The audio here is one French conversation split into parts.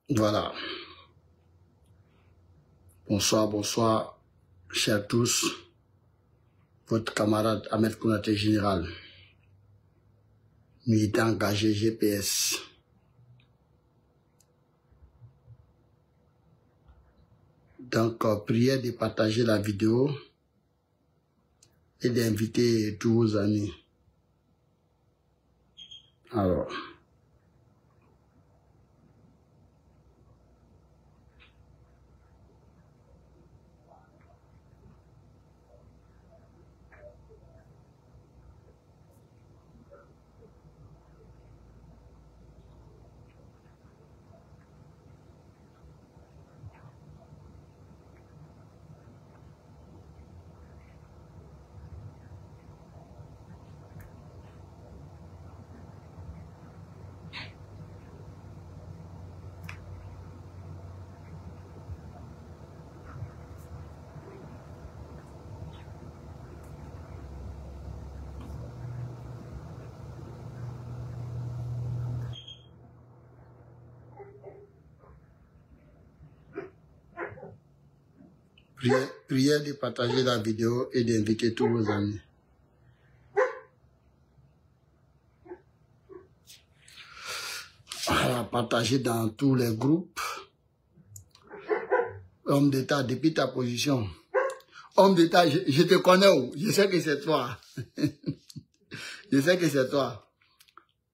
Voilà. Bonsoir, bonsoir, chers tous. Votre camarade Ahmed Konaté Général, militant engagé GPS. Donc, prière de partager la vidéo et d'inviter tous vos amis. Alors, prière de partager la vidéo et d'inviter tous vos amis. Voilà, partager dans tous les groupes. Homme d'État, depuis ta position. Homme d'État, je te connais où? Je sais que c'est toi. Je sais que c'est toi.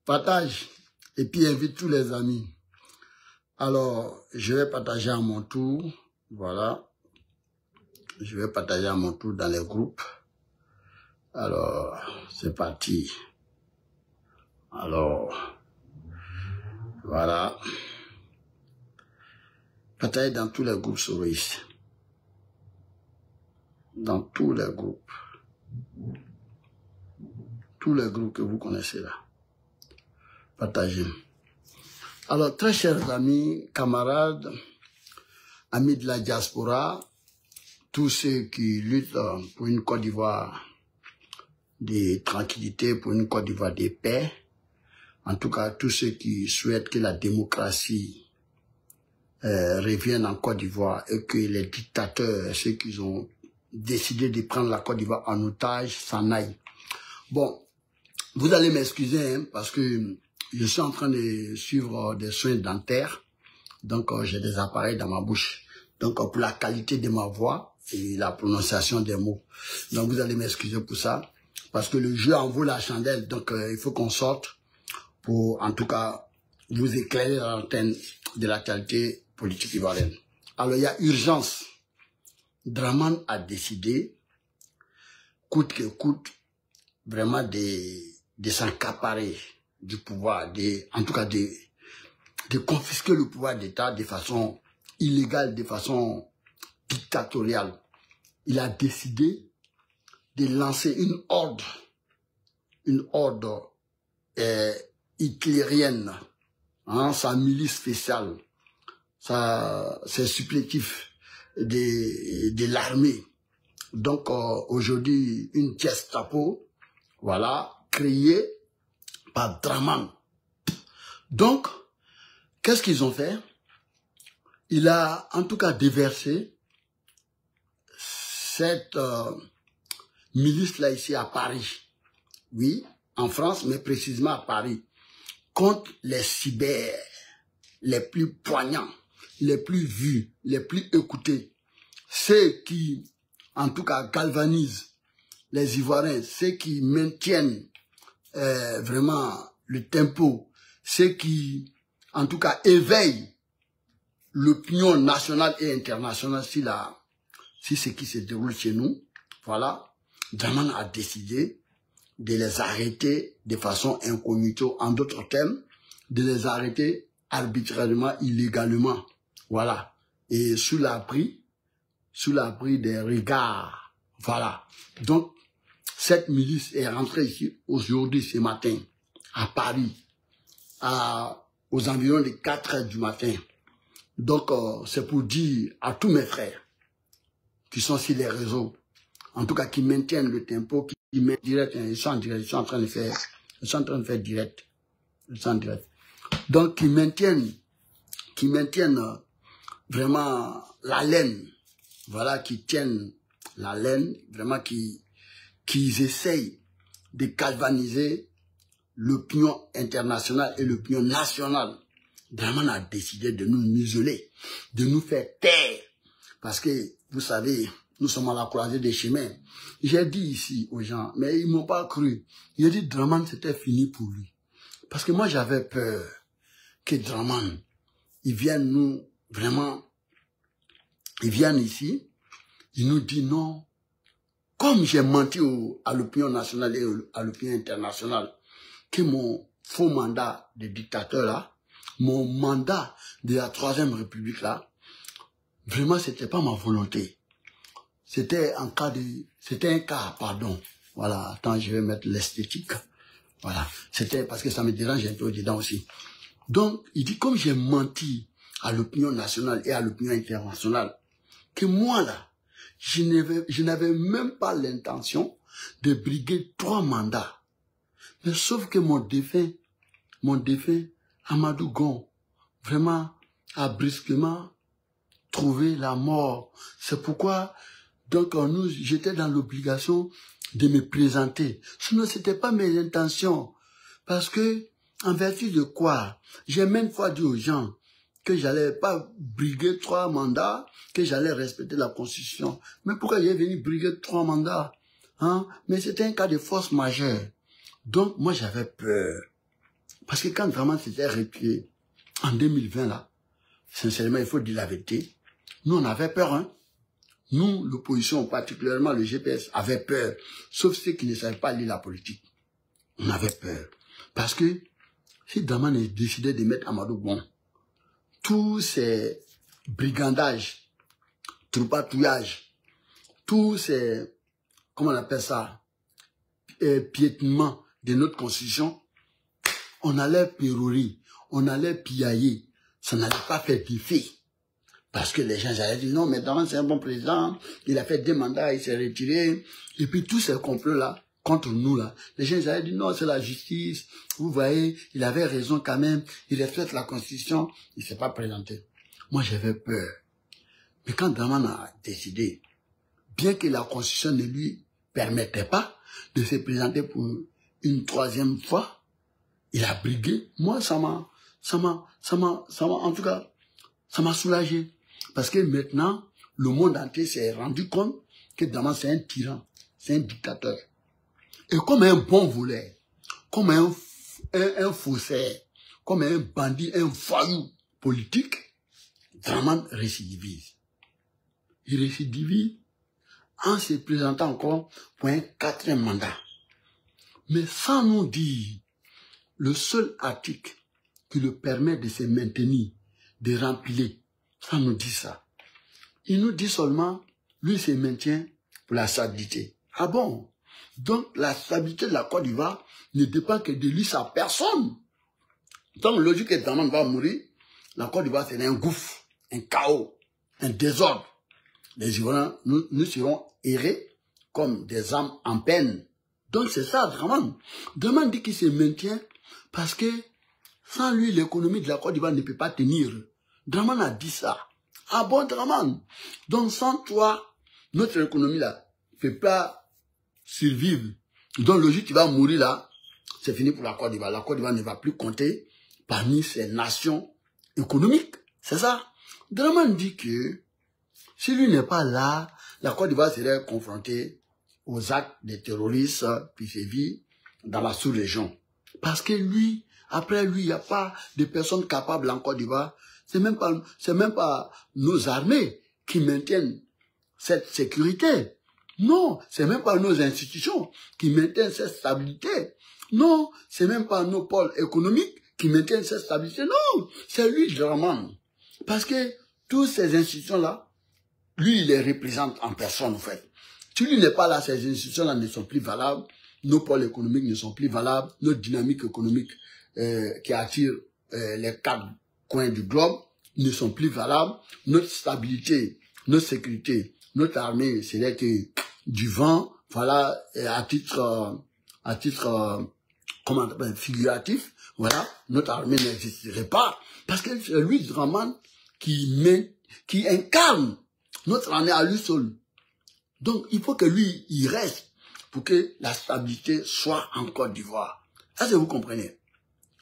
Partage et puis invite tous les amis. Alors, je vais partager à mon tour. Voilà. Je vais partager à mon tour dans les groupes. Alors, c'est parti. Alors, voilà. Partager dans tous les groupes souris. Dans tous les groupes. Tous les groupes que vous connaissez là. Partagez. Alors, très chers amis, camarades, amis de la diaspora, tous ceux qui luttent pour une Côte d'Ivoire de tranquillité, pour une Côte d'Ivoire de paix, en tout cas tous ceux qui souhaitent que la démocratie revienne en Côte d'Ivoire et que les dictateurs, ceux qui ont décidé de prendre la Côte d'Ivoire en otage, s'en aillent. Bon, vous allez m'excuser hein, parce que je suis en train de suivre des soins dentaires, donc j'ai des appareils dans ma bouche. Donc pour la qualité de ma voix et la prononciation des mots. Donc vous allez m'excuser pour ça, parce que le jeu en vaut la chandelle, donc il faut qu'on sorte pour en tout cas vous éclairer à l'antenne de l'actualité politique ivoirienne. Alors il y a urgence. Draman a décidé, coûte que coûte, vraiment de s'accaparer du pouvoir, en tout cas de confisquer le pouvoir d'État de façon illégale, de façon dictatoriale. Il a décidé de lancer une horde hitlérienne, hein, sa milice spéciale, ses supplétifs de l'armée. Donc aujourd'hui, une Gestapo, voilà, créée par Draman. Donc, qu'est-ce qu'ils ont fait? Il a en tout cas déversé cette milice-là ici à Paris. Oui, en France, mais précisément à Paris. Contre les cyber, les plus poignants, les plus vus, les plus écoutés. Ceux qui, en tout cas, galvanisent les Ivoiriens, ceux qui maintiennent vraiment le tempo, ceux qui, en tout cas, éveillent l'opinion nationale et internationale si ce qui se déroule chez nous. Voilà, Draman a décidé de les arrêter de façon incognito, en d'autres termes, de les arrêter arbitrairement, illégalement. Voilà, et sous l'abri des regards. Voilà, donc cette milice est rentrée ici aujourd'hui, ce matin, à Paris, aux environs de 4 heures du matin. Donc, c'est pour dire à tous mes frères qui sont sur les réseaux, en tout cas qui maintiennent le tempo, qui mettent direct, ils sont en direct, ils sont en train de faire direct. Donc, qui maintiennent qui maintiennent vraiment la laine, voilà, qui tiennent la laine, vraiment qui essayent de galvaniser l'opinion internationale et l'opinion nationale. Draman a décidé de nous museler, de nous faire taire. Parce que, vous savez, nous sommes à la croisée des chemins. J'ai dit ici aux gens, mais ils m'ont pas cru. J'ai dit Draman, c'était fini pour lui. Parce que moi, j'avais peur que Draman, il vienne nous, vraiment, il vienne ici, il nous dit non. Comme j'ai menti à l'opinion nationale et à l'opinion internationale, que mon faux mandat de dictateur là, mon mandat de la Troisième République là, vraiment c'était pas ma volonté. C'était un cas, pardon. Voilà, attends, je vais mettre l'esthétique. Voilà, c'était parce que ça me dérange un peu dedans aussi. Donc, il dit comme j'ai menti à l'opinion nationale et à l'opinion internationale, que moi là, je n'avais même pas l'intention de briguer 3 mandats. Mais sauf que mon défunt, Amadou Gon, vraiment, a brusquement trouvé la mort. C'est pourquoi, donc, j'étais dans l'obligation de me présenter. Sinon, c'était pas mes intentions. Parce que, en vertu de quoi, j'ai même fois dit aux gens que j'allais pas briguer 3 mandats, que j'allais respecter la Constitution. Mais pourquoi j'ai venu briguer 3 mandats? Hein? Mais c'était un cas de force majeure. Donc, moi, j'avais peur. Parce que quand vraiment c'était replié, en 2020, là, sincèrement, il faut dire la vérité, nous, on avait peur, hein. Nous, l'opposition, particulièrement le GPS, avait peur. Sauf ceux qui ne savaient pas lire la politique. On avait peur. Parce que, si Draman a décidé de mettre Amadou Gon, tous ces brigandages, troupatouillages, tous ces, comment on appelle ça, piétinements de notre constitution, on allait pérorer, on allait piailler, ça n'allait pas faire d'effet. Parce que les gens allaient dire, non, mais Draman c'est un bon président, il a fait 2 mandats, il s'est retiré, et puis tous ces complots-là, contre nous, là, les gens allaient dire, non, c'est la justice, vous voyez, il avait raison quand même, il respecte la Constitution, il ne s'est pas présenté. Moi, j'avais peur. Mais quand Draman a décidé, bien que la Constitution ne lui permettait pas de se présenter pour une 3e fois, il a brigué. Moi, en tout cas, ça m'a soulagé. Parce que maintenant, le monde entier s'est rendu compte que Draman c'est un tyran, c'est un dictateur. Et comme un bon voleur, comme un faussaire, comme un bandit, un voyou politique, Draman récidivise. Il récidivise en se présentant encore pour un 4e mandat. Mais sans nous dire le seul article qui le permet de se maintenir, de remplir, ça nous dit ça. Il nous dit seulement, lui se maintient pour la stabilité. Ah bon? Donc la stabilité de la Côte d'Ivoire ne dépend que de lui, sa personne. Donc logique que Draman va mourir, la Côte d'Ivoire c'est un gouffre, un chaos, un désordre. Les Ivoiriens, nous serons errés comme des âmes en peine. Donc c'est ça Draman. Draman dit qu'il se maintient parce que sans lui, l'économie de la Côte d'Ivoire ne peut pas tenir. Draman a dit ça. Ah bon, Draman? Donc sans toi, notre économie là ne peut pas survivre. Donc le jour tu vas mourir là, c'est fini pour la Côte d'Ivoire. La Côte d'Ivoire ne va plus compter parmi ces nations économiques. C'est ça. Draman dit que si lui n'est pas là, la Côte d'Ivoire serait confrontée aux actes des terroristes qui sévissent dans la sous-région. Parce que lui, après lui, il n'y a pas de personnes capables en Côte d'Ivoire. C'est même pas nos armées qui maintiennent cette sécurité. Non, c'est même pas nos institutions qui maintiennent cette stabilité. Non, c'est même pas nos pôles économiques qui maintiennent cette stabilité. Non, c'est lui, Draman. Parce que toutes ces institutions-là, lui, il les représente en personne, en fait. Si lui n'est pas là, ces institutions-là ne sont plus valables. Nos pôles économiques ne sont plus valables. Notre dynamique économique qui attire les 4 coins du globe ne sont plus valables. Notre stabilité, notre sécurité, notre armée, c'est du vent. Voilà, à titre comment on appelle, figuratif, voilà, notre armée n'existerait pas. Parce que c'est lui, Dramane, qui incarne notre armée à lui seul. Donc, il faut que lui, il reste pour que la stabilité soit en Côte d'Ivoire. Est-ce que vous comprenez?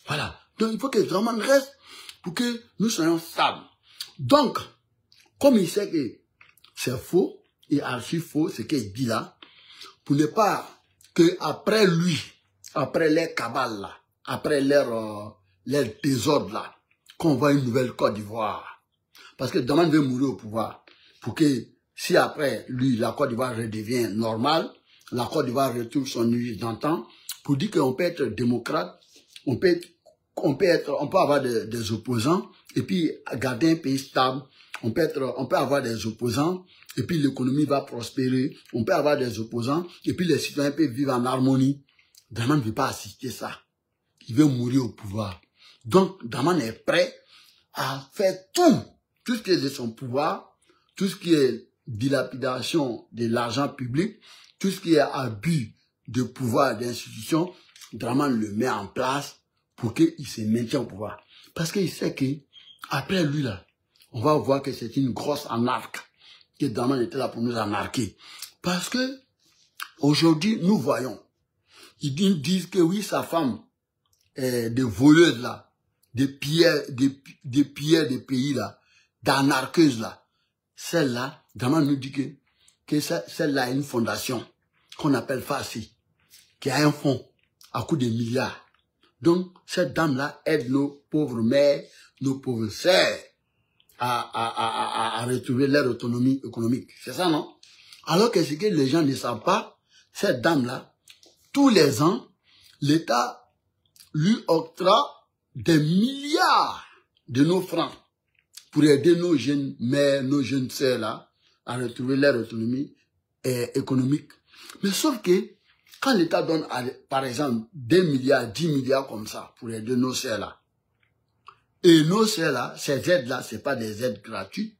Voilà. Donc, il faut que Dramane reste pour que nous soyons stables. Donc, comme il sait que c'est faux, et archi faux, ce qu'il dit là, pour ne pas que après lui, après les cabales là, après leur désordre là, qu'on voit une nouvelle Côte d'Ivoire. Parce que Dramane veut mourir au pouvoir. Pour que, si après lui, la Côte d'Ivoire redevient normale, la Côte d'Ivoire retrouve son usage d'antan, pour dire qu'on peut être démocrate, on peut avoir des opposants, et puis garder un pays stable, on peut avoir des opposants, et puis l'économie va prospérer, on peut avoir des opposants, et puis les citoyens peuvent vivre en harmonie. Dramane ne veut pas assister ça. Il veut mourir au pouvoir. Donc, Dramane est prêt à faire tout ce qui est de son pouvoir, tout ce qui est dilapidation de l'argent public, tout ce qui est abus de pouvoir d'institution, Dramane le met en place pour qu'il se maintienne au pouvoir. Parce qu'il sait que après lui là, on va voir que c'est une grosse anarque, que Dramane était là pour nous anarquer. Parce que aujourd'hui, nous voyons, ils disent que oui, sa femme est des voleuses là, des pilleurs des pays là, d'anarqueuses là. Celle-là, Dramane nous dit que celle-là a une fondation qu'on appelle FACI, qui a un fonds à coût de milliards. Donc, cette dame-là aide nos pauvres mères, nos pauvres sœurs à retrouver leur autonomie économique. C'est ça, non? Alors que ce que les gens ne savent pas, cette dame-là, tous les ans, l'État lui octroie des milliards de nos francs pour aider nos jeunes mères, nos jeunes sœurs là, à retrouver leur autonomie économique. Mais sauf que, quand l'État donne, par exemple, 2 milliards, 10 milliards comme ça, pour aider nos sœurs là, et nos sœurs là, ces aides là, c'est pas des aides gratuites,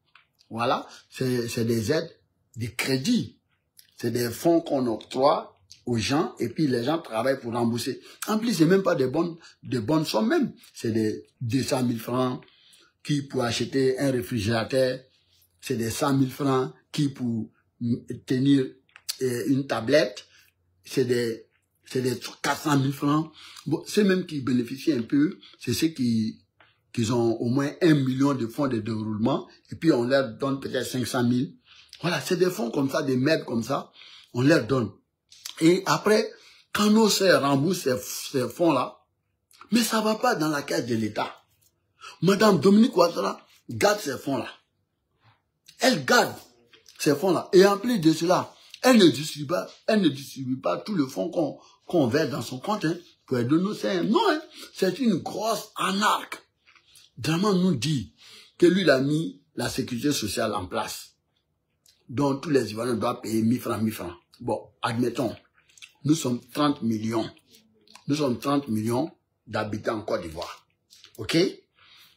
voilà, c'est des aides de crédit. C'est des fonds qu'on octroie aux gens, et puis les gens travaillent pour rembourser. En plus, c'est même pas des bonnes sommes même. C'est des 200 000 francs qui pour acheter un réfrigérateur, c'est des 100 000 francs qui pour tenir une tablette, c'est des 400 000 francs. Bon, ceux même qui bénéficient un peu, c'est ceux qui ont au moins 1 million de fonds de déroulement, et puis on leur donne peut-être 500 000. Voilà, c'est des fonds comme ça, des aides comme ça, on leur donne. Et après, quand nos sœurs remboursent ces fonds-là, mais ça ne va pas dans la caisse de l'État. Madame Dominique Ouattara garde ces fonds-là. Elle garde ces fonds-là. Et en plus de cela, elle ne distribue pas tout le fonds qu'on verse dans son compte, hein, pour aider nos sœurs. Non, hein, c'est une grosse anarque. Dramane nous dit que lui, il a mis la sécurité sociale en place, dont tous les Ivoiriens doivent payer 1000 francs, 1000 francs. Bon, admettons, nous sommes 30 millions. Nous sommes 30 millions d'habitants en Côte d'Ivoire. OK?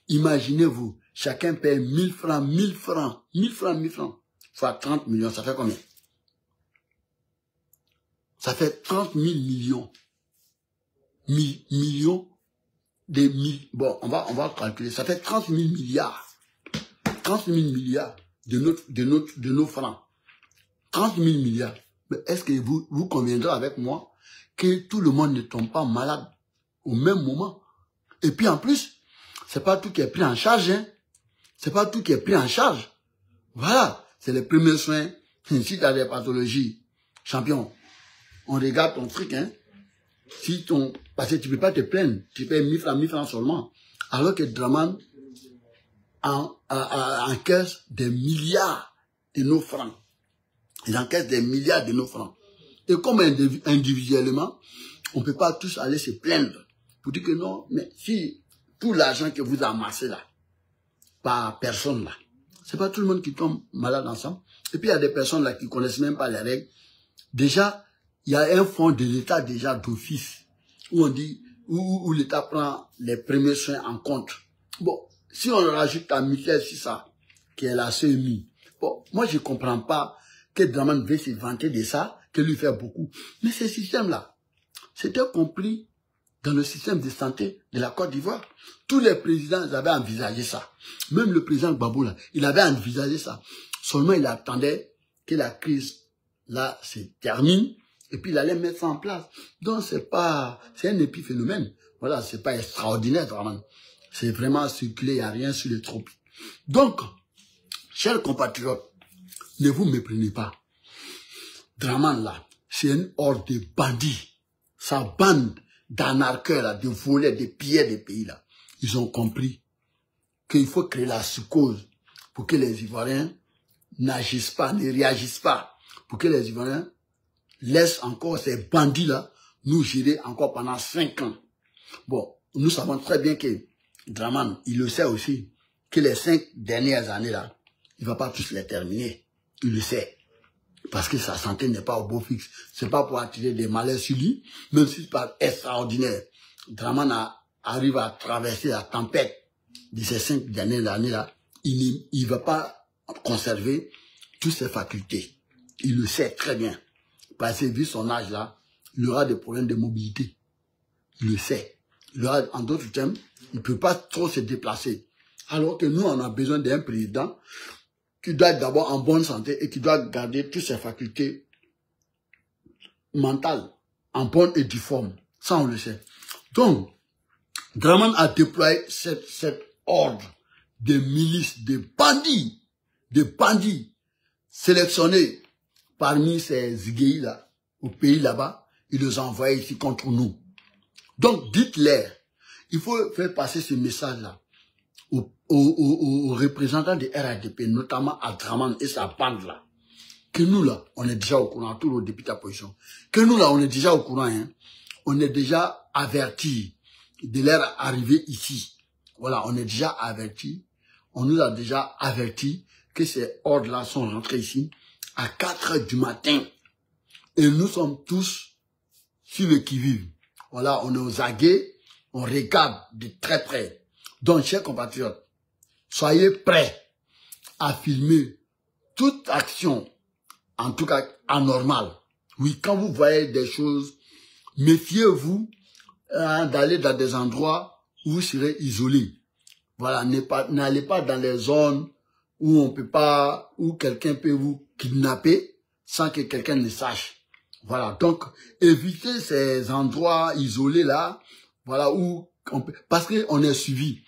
Imaginez-vous, chacun paye 1000 francs, 1000 francs, 1000 francs, 1000 francs. Fois 30 millions, ça fait combien? Ça fait 30 000 millions. Millions de mille. Bon, on va calculer. Ça fait 30 000 milliards. 30 000 milliards de nos francs. 30 000 milliards. Mais est-ce que vous conviendrez avec moi que tout le monde ne tombe pas malade au même moment? Et puis en plus, c'est pas tout qui est pris en charge, hein. C'est pas tout qui est pris en charge. Voilà. C'est les premiers soins. Si tu as des pathologies, champion, on regarde ton truc, hein. Parce que tu peux pas te plaindre. Tu payes 1000 francs seulement. Alors que Dramane encaisse des milliards de nos francs. Il encaisse des milliards de nos francs. Et comme individuellement, on ne peut pas tous aller se plaindre. Pour dire que non, mais si tout l'argent que vous amassez là, par personne là, c'est pas tout le monde qui tombe malade ensemble. Et puis il y a des personnes là qui connaissent même pas les règles. Déjà, il y a un fonds de l'État déjà d'office où on dit, où l'État prend les premiers soins en compte. Bon, si on rajoute la mutuelle sur ça, qui est la CMI, bon, moi je comprends pas que Dramane veut se vanter de ça, que lui fait beaucoup. Mais ce système-là, c'était compris dans le système de santé de la Côte d'Ivoire. Tous les présidents avaient envisagé ça. Même le président Gbagbo, là, il avait envisagé ça. Seulement, il attendait que la crise, là, se termine, et puis il allait mettre ça en place. Donc, c'est un épiphénomène. Voilà, c'est pas extraordinaire, vraiment. C'est vraiment circulé, il n'y a rien sur les tropiques. Donc, chers compatriotes, ne vous méprenez pas. Draman, là, c'est une horde de bandits. Sa bande d'anarcheurs, là, de voleurs, de pilleurs des pays, là. Ils ont compris qu'il faut créer la psychose pour que les Ivoiriens n'agissent pas, ne réagissent pas. Pour que les Ivoiriens laissent encore ces bandits-là nous gérer encore pendant 5 ans. Bon, nous savons très bien que Draman, il le sait aussi, que les 5 dernières années-là, il ne va pas tous les terminer. Il le sait. Parce que sa santé n'est pas au beau fixe. C'est pas pour attirer des malheurs sur lui, même si c'est pas extraordinaire. Draman arrive à traverser la tempête de ces 5 dernières années-là. Il ne va pas conserver toutes ses facultés. Il le sait très bien. Parce que vu son âge là, il aura des problèmes de mobilité. Il le sait. Il aura, en d'autres termes, il ne peut pas trop se déplacer. Alors que nous, on a besoin d'un président qui doit être d'abord en bonne santé et qui doit garder toutes ses facultés mentales en bonne et due forme. Ça, on le sait. Donc, Draman a déployé cette ordre de milices, de bandits sélectionnés parmi ces Ziguéis-là, au pays là-bas, il les a envoyés ici contre nous. Donc, dites-leur, il faut faire passer ce message-là aux représentants de RADP, notamment à Draman et sa bande-là, que nous, là, on est déjà au courant, tous nos députés d'opposition, que nous, là, on est déjà au courant, hein, on est déjà avertis de leur arrivée ici. Voilà, on est déjà avertis, on nous a déjà avertis que ces ordres-là sont rentrés ici à 4 h du matin. Et nous sommes tous sur le qui-vive. Voilà, on est aux aguets, on regarde de très près. Donc, chers compatriotes, soyez prêts à filmer toute action, en tout cas anormale. Oui, quand vous voyez des choses, méfiez-vous d'aller dans des endroits où vous serez isolés. Voilà, n'allez pas dans les zones où on peut pas, où quelqu'un peut vous kidnapper sans que quelqu'un ne sache. Voilà, donc évitez ces endroits isolés là, voilà, où on peut, parce qu'on est suivi.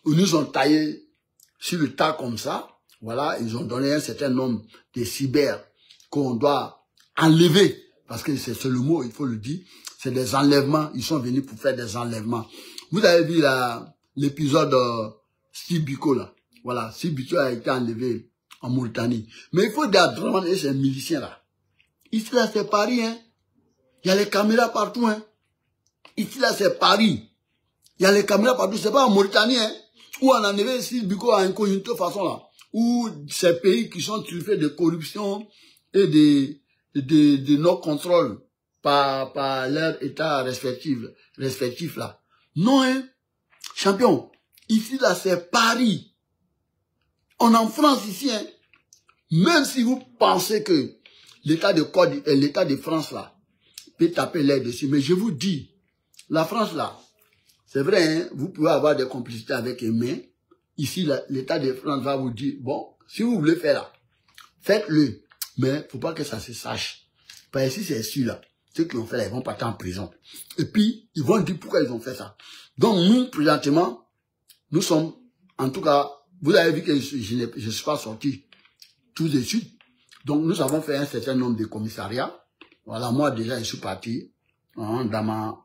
Ils nous ont taillé sur le tas comme ça, voilà, ils ont donné un certain nombre de cyber qu'on doit enlever, parce que c'est le mot, il faut le dire, c'est des enlèvements, ils sont venus pour faire des enlèvements. Vous avez vu l'épisode Steve Biko là, voilà, Steve Biko a été enlevé en Mauritanie. Mais il faut dire à Draman et ces miliciens là, ici là c'est Paris, hein, il y a les caméras partout, hein, ici là c'est Paris, il y a les caméras partout, c'est pas en Mauritanie, hein, où on a enlevé Steve Biko à incognito façon là, où ces pays qui sont truffés de corruption et de non-contrôle par leur état respectif là. Non, hein, champion, ici là c'est Paris. On est en France ici, hein. Même si vous pensez que l'état de France là peut taper l'air dessus, mais je vous dis, la France là, c'est vrai, hein, vous pouvez avoir des complicités avec eux, mais ici l'état de France va vous dire, bon, si vous voulez faire là, faites-le, mais faut pas que ça se sache. Parce que si c'est sûr là, ceux qui l'ont fait là, ils vont partir en prison. Et puis, ils vont dire pourquoi ils ont fait ça. Donc nous, présentement, nous sommes, en tout cas, vous avez vu que je ne suis pas sorti tout de suite. Donc nous avons fait un certain nombre de commissariats. Voilà, moi déjà, je suis parti hein, dans ma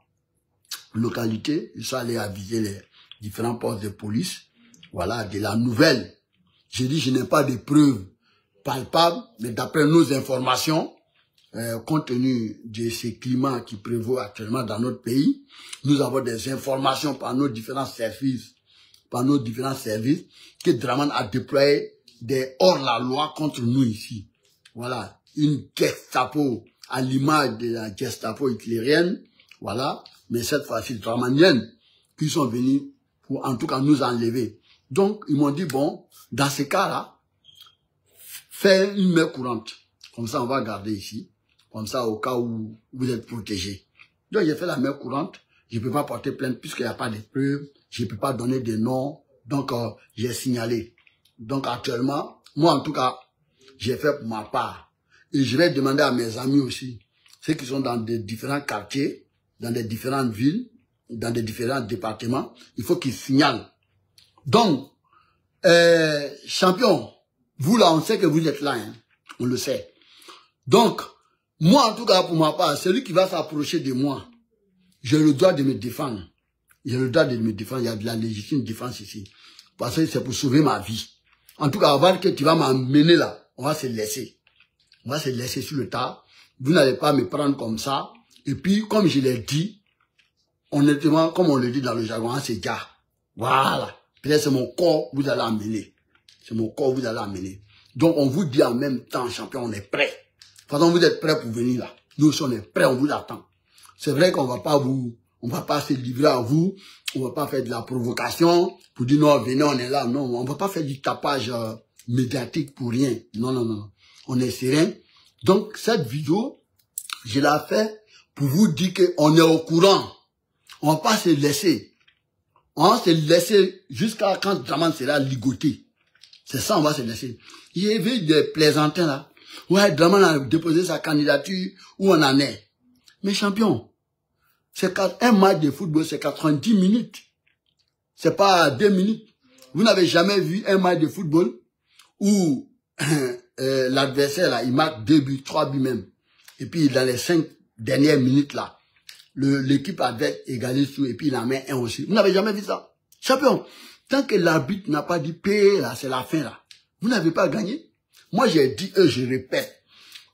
localité. Je suis allé aviser les différents postes de police. Voilà, de la nouvelle. J'ai dit, je n'ai pas de preuves palpables, mais d'après nos informations, compte tenu de ce climat qui prévaut actuellement dans notre pays, nous avons des informations par nos différents services, que Draman a déployé des hors-la-loi contre nous ici. Voilà, une Gestapo à l'image de la Gestapo hitlérienne, voilà, mais cette fois-ci dramanienne, qui sont venus pour en tout cas nous enlever. Donc, ils m'ont dit, bon, dans ces cas-là, fais une main courante. Comme ça, on va garder ici. Comme ça, au cas où vous êtes protégés. Donc, j'ai fait la main courante. je ne peux pas porter plainte puisqu'il n'y a pas de preuves, je ne peux pas donner de noms, donc j'ai signalé. Donc actuellement, moi en tout cas, j'ai fait pour ma part. Et je vais demander à mes amis aussi, ceux qui sont dans des différents quartiers, dans des différentes villes, dans des différents départements, il faut qu'ils signalent. Donc, champion, vous là, on sait que vous êtes là, hein, on le sait. Donc, moi en tout cas pour ma part, celui qui va s'approcher de moi, j'ai le droit de me défendre. J'ai le droit de me défendre. Il y a de la légitime défense ici. Parce que c'est pour sauver ma vie. En tout cas, avant que tu vas m'emmener là, on va se laisser. On va se laisser sur le tas. Vous n'allez pas me prendre comme ça. Et puis, comme je l'ai dit, honnêtement, comme on le dit dans le jargon, c'est gars. Voilà. Peut-être c'est mon corps que vous allez emmener. C'est mon corps que vous allez emmener. Donc, on vous dit en même temps, champion, on est prêt. De toute façon, vous êtes prêts pour venir là. Nous aussi, on est prêts, on vous attend. C'est vrai qu'on va pas se livrer à vous, on va pas faire de la provocation pour dire non, venez, on est là. Non, on va pas faire du tapage médiatique pour rien. Non, non, non. On est serein. Donc, cette vidéo, je l'ai fait pour vous dire qu'on est au courant. On va pas se laisser. On va se laisser jusqu'à quand Draman sera ligoté. C'est ça, on va se laisser. Il y avait des plaisantins là. Ouais, Draman a déposé sa candidature, où on en est. Mais champion, c'est un match de football, c'est 90 minutes. C'est pas 2 minutes. Vous n'avez jamais vu un match de football où l'adversaire, là, il marque 2 buts, 3 buts même. Et puis, dans les 5 dernières minutes, là, l'équipe adverse égalise tout et puis il en met un aussi. Vous n'avez jamais vu ça. Champion, tant que l'arbitre n'a pas dit payer, là, c'est la fin, là. Vous n'avez pas gagné. Moi, j'ai dit, je répète.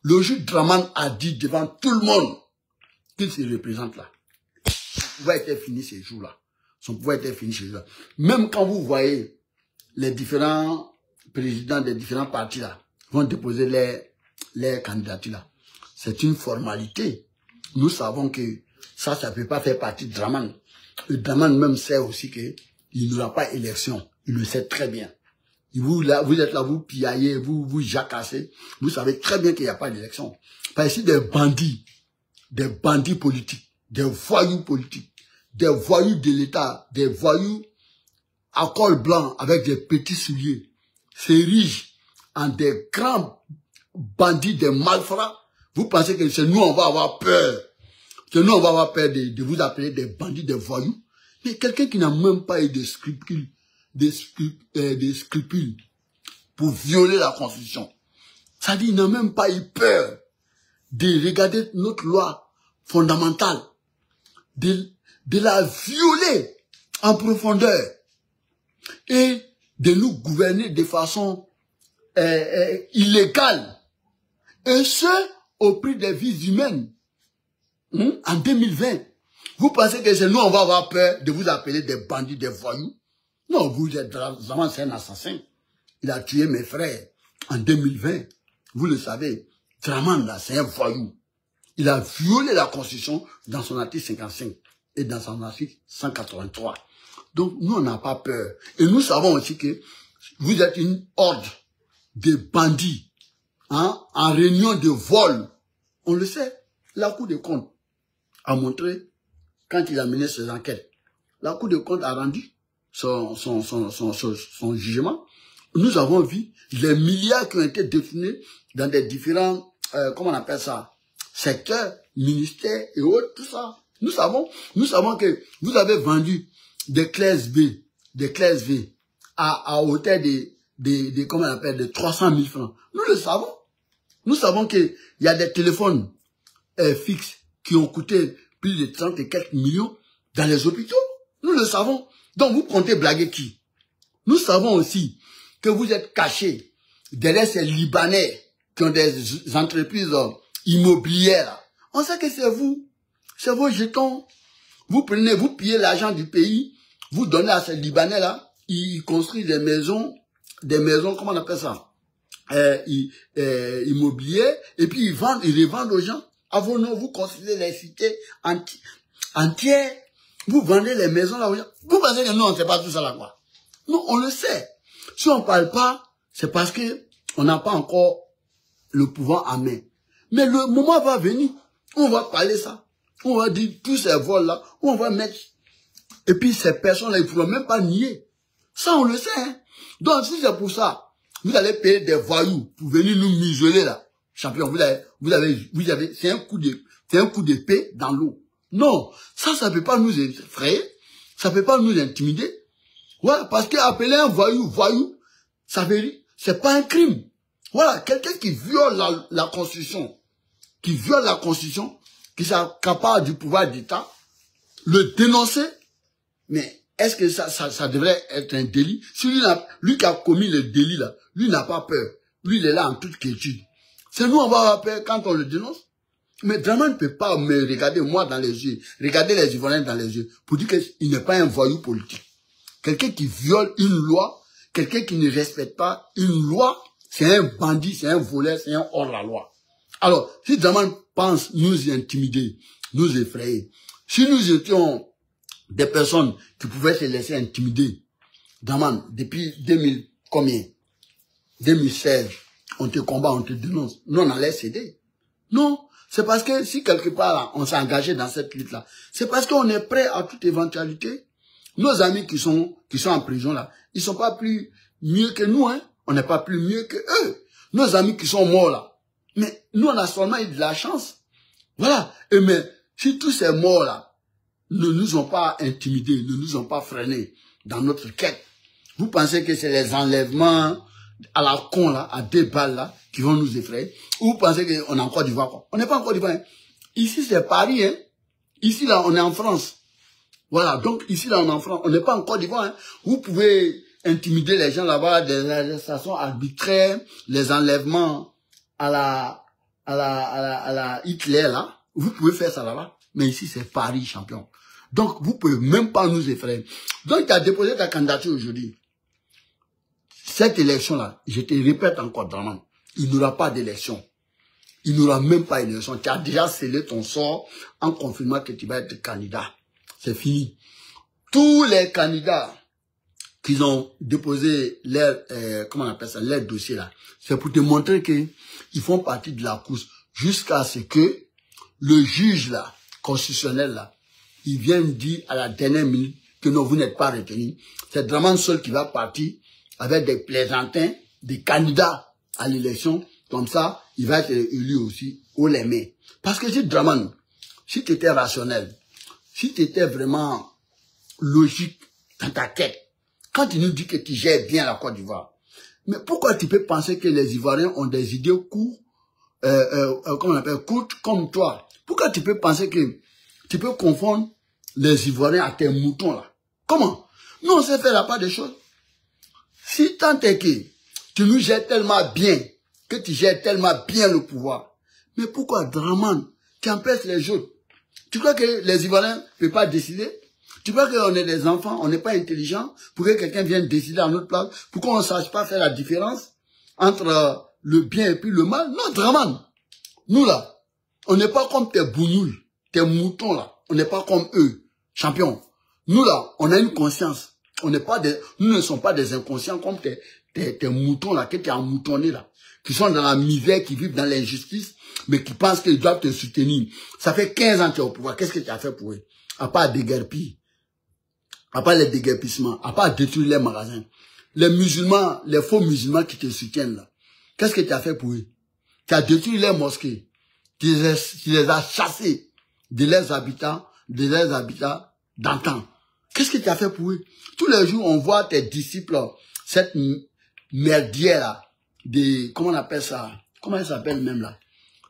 Le juge Draman a dit devant tout le monde qu'il se représente là. Son pouvoir était fini ces jours-là. Son pouvoir était fini ces jours-là. Même quand vous voyez les différents présidents des différents partis là vont déposer les candidatures là, c'est une formalité. Nous savons que ça ne peut pas faire partie de Draman. Le Draman même sait aussi qu'il n'y aura pas élection. Il le sait très bien. Vous, là, vous êtes là, vous piaillez, vous jacassez. Vous savez très bien qu'il n'y a pas d'élection. Parce que des bandits politiques, des voyous politiques, des voyous de l'État, des voyous à col blanc avec des petits souliers, s'érigent en des grands bandits, des malfrats. Vous pensez que c'est nous, on va avoir peur. C'est nous, on va avoir peur de vous appeler des bandits, des voyous. Mais quelqu'un qui n'a même pas eu de scrupules, des scrupules pour violer la Constitution. Ça dit, il n'a même pas eu peur de regarder notre loi fondamentale, de la violer en profondeur et de nous gouverner de façon illégale. Et ce, au prix des vies humaines. En 2020, vous pensez que c'est nous, on va avoir peur de vous appeler des bandits, des voyous? Non, vous êtes vraiment un assassin. Il a tué mes frères en 2020. Vous le savez, Draman, là, c'est un voyou. Il a violé la Constitution dans son article 55 et dans son article 183. Donc, nous, on n'a pas peur. Et nous savons aussi que vous êtes une horde de bandits, hein, en réunion de vol. On le sait. La Cour des comptes a montré, quand il a mené ses enquêtes, la Cour des comptes a rendu son jugement. Nous avons vu les milliards qui ont été détournés dans des différents, comment on appelle ça, secteurs, ministères et autres, tout ça. Nous savons que vous avez vendu des classes V à hauteur de comment on appelle, de 300 000 francs. Nous le savons. Nous savons qu'il y a des téléphones fixes qui ont coûté plus de 30 et quelques millions dans les hôpitaux. Nous le savons. Donc vous comptez blaguer qui? Nous savons aussi que vous êtes cachés derrière ces Libanais qui ont des entreprises immobilières. On sait que c'est vous. C'est vos jetons. Vous prenez, vous pillez l'argent du pays, vous donnez à ces Libanais-là, ils construisent des maisons, comment on appelle ça? Immobilières, et puis ils revendent aux gens. À vos noms, vous construisez les cités entières, vous vendez les maisons là aux gens. Vous pensez que nous, on ne sait pas tout ça là, quoi? Non, on le sait. Si on ne parle pas, c'est parce que on n'a pas encore le pouvoir en main. Mais le moment va venir, on va parler ça. On va dire tous ces vols-là, on va mettre... Et puis ces personnes-là, ils ne pourront même pas nier. Ça, on le sait. Hein? Donc, si c'est pour ça, vous allez payer des voyous pour venir nous museler là. Champion, c'est un coup d'épée dans l'eau. Non, ça peut pas nous effrayer. Ça peut pas nous intimider. Voilà, parce qu'appeler un voyou, ça veut dire, c'est pas un crime. Voilà, quelqu'un qui viole la Constitution, qui est capable du pouvoir d'État, le dénoncer, mais est-ce que ça devrait être un délit? Si lui qui a commis le délit là, lui n'a pas peur. Lui, il est là en toute quiétude. C'est nous, on va avoir peur quand on le dénonce. Mais Draman ne peut pas me regarder moi dans les yeux, regarder les Ivoiriens dans les yeux, pour dire qu'il n'est pas un voyou politique. Quelqu'un qui viole une loi, quelqu'un qui ne respecte pas une loi, c'est un bandit, c'est un voleur, c'est un hors-la-loi. Alors, si Draman pense nous intimider, nous effrayer, si nous étions des personnes qui pouvaient se laisser intimider, Draman, depuis 2000, combien? 2016, on te combat, on te dénonce. Nous, on allait céder. Non. C'est parce que si quelque part, là, on s'est engagé dans cette lutte-là, c'est parce qu'on est prêt à toute éventualité. Nos amis qui sont en prison, là, ils sont pas plus mieux que nous, hein. On n'est pas plus mieux que eux. Nos amis qui sont morts, là. Mais nous, on a seulement eu de la chance. Voilà. Et mais, si tous ces morts-là ne nous ont pas intimidés, ne nous ont pas freinés dans notre quête, vous pensez que c'est les enlèvements à la con, là, à 2 balles, là, qui vont nous effrayer? Ou vous pensez qu'on est en Côte d'Ivoire, quoi? On n'est pas en Côte d'Ivoire, hein. Ici, c'est Paris, hein. Ici, là, on est en France. Voilà. Donc, ici, là, on est en France. On n'est pas en Côte d'Ivoire, hein. Vous pouvez intimider les gens là-bas, des arrestations arbitraires, les enlèvements à la Hitler, là. Vous pouvez faire ça là-bas. Mais ici, c'est Paris, champion. Donc, vous pouvez même pas nous effrayer. Donc, tu as déposé ta candidature aujourd'hui. Cette élection-là, je te répète encore, Draman, il n'y aura pas d'élection. Il n'y aura même pas d'élection. Tu as déjà scellé ton sort en confirmant que tu vas être candidat. C'est fini. Tous les candidats qui ont déposé leur, comment on appelle ça, leur dossier là, c'est pour te montrer qu'ils font partie de la course jusqu'à ce que le juge là, constitutionnel là, il vienne dire à la dernière minute que non, vous n'êtes pas retenu. C'est Draman seul qui va partir avec des plaisantins, des candidats à l'élection. Comme ça, il va être élu aussi haut les mains. Parce que si Draman, si tu étais rationnel, si tu étais vraiment logique dans ta tête, quand tu nous dis que tu gères bien la Côte d'Ivoire, mais pourquoi tu peux penser que les Ivoiriens ont des idées courtes, comment on appelle, courtes comme toi? Pourquoi tu peux penser que tu peux confondre les Ivoiriens à tes moutons là? Comment? Nous, on sait faire la part des choses. Si tant est que tu nous gères tellement bien, que tu gères tellement bien le pouvoir, mais pourquoi, Draman, tu empêches les autres? Tu crois que les Ivoiriens ne peuvent pas décider? Tu crois qu'on est des enfants, on n'est pas intelligents, pour que quelqu'un vienne décider à notre place? Pourquoi on ne sache pas faire la différence entre le bien et puis le mal? Non, Draman, nous là, on n'est pas comme tes bougnoules, tes moutons là, on n'est pas comme eux, champions. Nous là, on a une conscience. Nous ne sommes pas des inconscients comme tes moutons là, que tu as moutonné là, qui sont dans la misère, qui vivent dans l'injustice, mais qui pensent qu'ils doivent te soutenir. Ça fait 15 ans que tu es au pouvoir. Qu'est-ce que tu as fait pour eux? À part déguerpir, à part les déguerpissements, à part détruire les magasins. Les musulmans, les faux musulmans qui te soutiennent là, qu'est-ce que tu as fait pour eux? Tu as détruit les mosquées. Tu les as chassés de leurs habitants d'antan. Qu'est-ce que tu as fait pour eux? Tous les jours, on voit tes disciples, cette merdière là, comment on appelle ça? Comment elle s'appelle même là?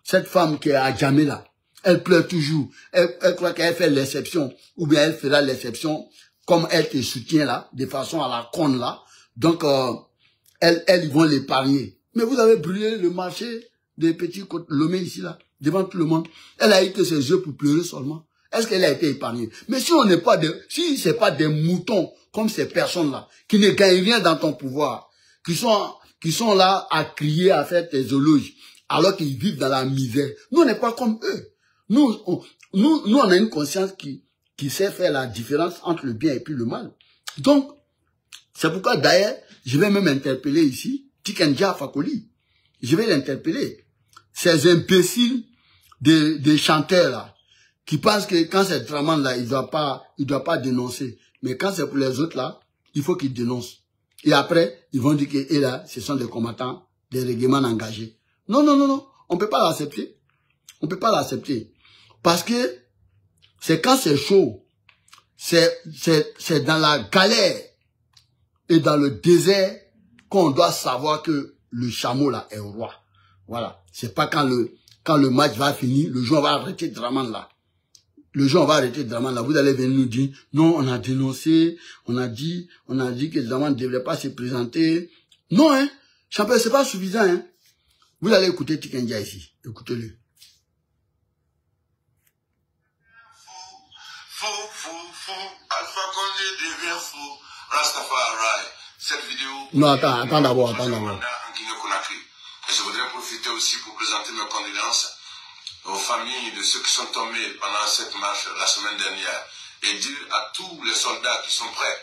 Cette femme qui est à Djamé là, elle pleure toujours. Elle croit qu'elle fait l'exception, ou bien elle fera l'exception, comme elle te soutient là, de façon à la conne là. Donc, ils vont l'épargner. Mais vous avez brûlé le marché des petits côtes Lomé ici là, devant tout le monde. Elle a eu que ses yeux pour pleurer seulement. Est-ce qu'elle a été épargnée? Mais si on n'est pas si c'est pas des moutons comme ces personnes-là, qui ne gagnent rien dans ton pouvoir, qui sont là à crier, à faire tes éloges, alors qu'ils vivent dans la misère. Nous, on n'est pas comme eux. Nous, on a une conscience qui sait faire la différence entre le bien et puis le mal. Donc, c'est pourquoi d'ailleurs, je vais même interpeller ici Tikendja Fakoli. Je vais l'interpeller. Ces imbéciles des chanteurs là, qui pensent que quand c'est Draman là, il doit pas dénoncer. Mais quand c'est pour les autres là, il faut qu'ils dénoncent. Et après, ils vont dire que et là, ce sont des combattants, des règlements engagés. Non, non, non, non. On peut pas l'accepter. On peut pas l'accepter. Parce que c'est quand c'est chaud, c'est dans la galère et dans le désert qu'on doit savoir que le chameau là est roi. Voilà. C'est pas quand le match va finir, le jour on va arrêter Draman là. Le jour on va arrêter Draman là. Vous allez venir nous dire, non, on a dénoncé, on a dit que Draman ne devrait pas se présenter. Non, hein. Champion, c'est pas suffisant, hein. Vous allez écouter Tikendia ici. Écoutez-le. Fou. Alpha Condé devient fou. Rastafari. Cette vidéo... Non, attends d'abord. Et je voudrais profiter aussi pour présenter mes condoléances aux familles de ceux qui sont tombés pendant cette marche la semaine dernière et dire à tous les soldats qui sont prêts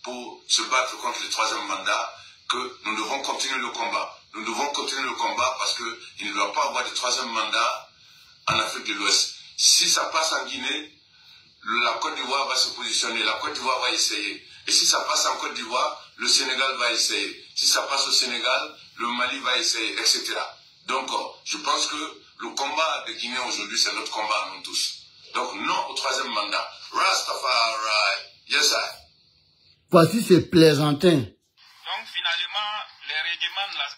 pour se battre contre le troisième mandat que nous devons continuer le combat. Nous devons continuer le combat parce qu'il ne doit pas avoir de troisième mandat en Afrique de l'Ouest. Si ça passe en Guinée, la Côte d'Ivoire va se positionner, la Côte d'Ivoire va essayer. Et si ça passe en Côte d'Ivoire, le Sénégal va essayer. Si ça passe au Sénégal, le Mali va essayer, etc. Donc, je pense que le combat de Guinée aujourd'hui, c'est notre combat à nous tous. Donc, non au troisième mandat. Rastafari, yes, I. Voici ces plaisantins. Donc, finalement, les règlements, là,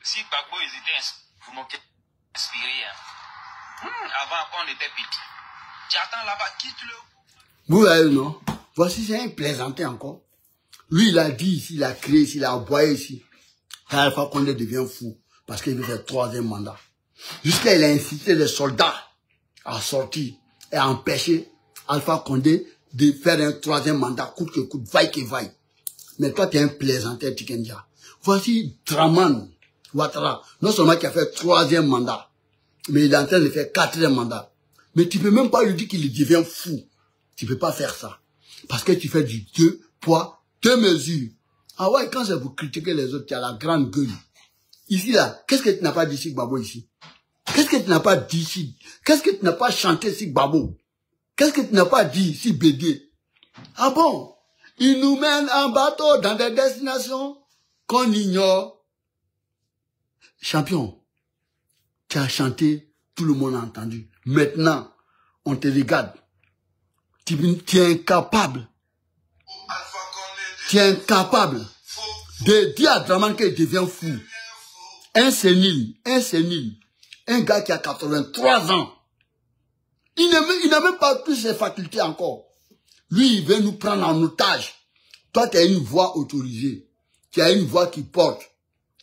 si Gbagbo hésitait, vous m'avez inspiré. Avant qu'on était petit. J'attends là-bas, quitte le... Vous voyez, non? Voici, c'est un plaisantin encore. Lui, il a dit ici, il a créé ici, il a aboyé ici. Alpha Condé devient fou parce qu'il veut faire troisième mandat. Jusqu'à il a incité les soldats à sortir et à empêcher Alpha Condé de faire un troisième mandat, coûte que coûte, vaille que vaille. Mais toi, tu es un plaisantin, Tikendia. Voici Draman Ouattara, non seulement qui a fait troisième mandat, mais il est en train de faire quatrième mandat. Mais tu peux même pas lui dire qu'il devient fou. Tu peux pas faire ça. Parce que tu fais du 2 poids, 2 mesures. Ah ouais, quand c'est vous critiquer les autres, tu as la grande gueule. Ici, là, qu'est-ce que tu n'as pas dit ici, Gbagbo, ici? Qu'est-ce que tu n'as pas dit ici? Qu'est-ce que tu n'as pas chanté ici, Gbagbo? Qu'est-ce que tu n'as pas dit ici, Bédé? Ah bon? Il nous mène en bateau dans des destinations qu'on ignore. Champion, tu as chanté, tout le monde a entendu. Maintenant, on te regarde. Tu es incapable. Tu es incapable de dire à Draman qu'il devient fou. Un sénile, un gars qui a 83 ans. Il n'a même pas plus ses facultés encore. Lui, il veut nous prendre en otage. Toi, tu as une voix autorisée. Tu as une voix qui porte.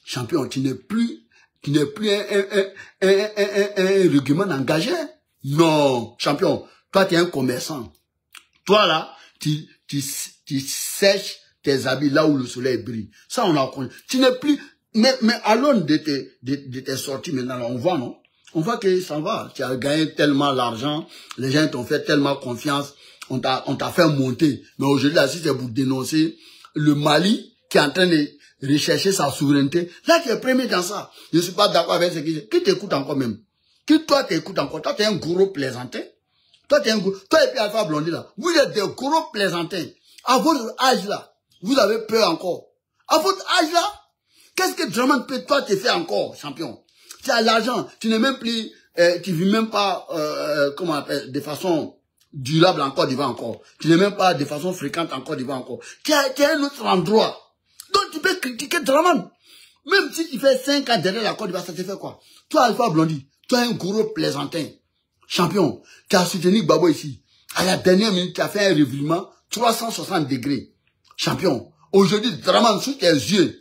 Champion, tu n'es plus un règlement engagé. Non, champion, toi, tu es un commerçant. Toi, là, tu sèches tes habits là où le soleil brille. Ça, on a connu. Tu n'es plus... Mais à l'aune de tes sorties maintenant, on voit, non? On voit que ça va. Tu as gagné tellement l'argent. Les gens t'ont fait tellement confiance. On t'a fait monter. Mais aujourd'hui, là, si c'est pour dénoncer le Mali qui est en train de rechercher sa souveraineté, là, tu es premier dans ça. Je ne suis pas d'accord avec ce qui t'écoute encore même. Qui toi t'écoute encore? Toi, tu es un gros plaisantin. Toi, tu es un gros... Toi et puis Alpha Blondy, là, vous êtes des gros plaisantins. À votre âge, là, vous avez peur encore. À votre âge, là, qu'est-ce que Draman peut toi te faire encore, champion? Tu as l'argent, tu n'es même plus, tu vis même pas, comment on appelle, de façon durable en Côte d'Ivoire encore. Tu n'es même pas de façon fréquente en Côte d'Ivoire encore. Tu as un autre endroit. Donc tu peux critiquer Draman. Même si tu fais 5 ans derrière la Côte d'Ivoire, ça te fait quoi? Toi, Alpha Blondy, toi un gros plaisantin. Champion, tu as soutenu Gbagbo ici. À la dernière minute, tu as fait un revirement 360 degrés. Champion, aujourd'hui, Draman, sous tes yeux,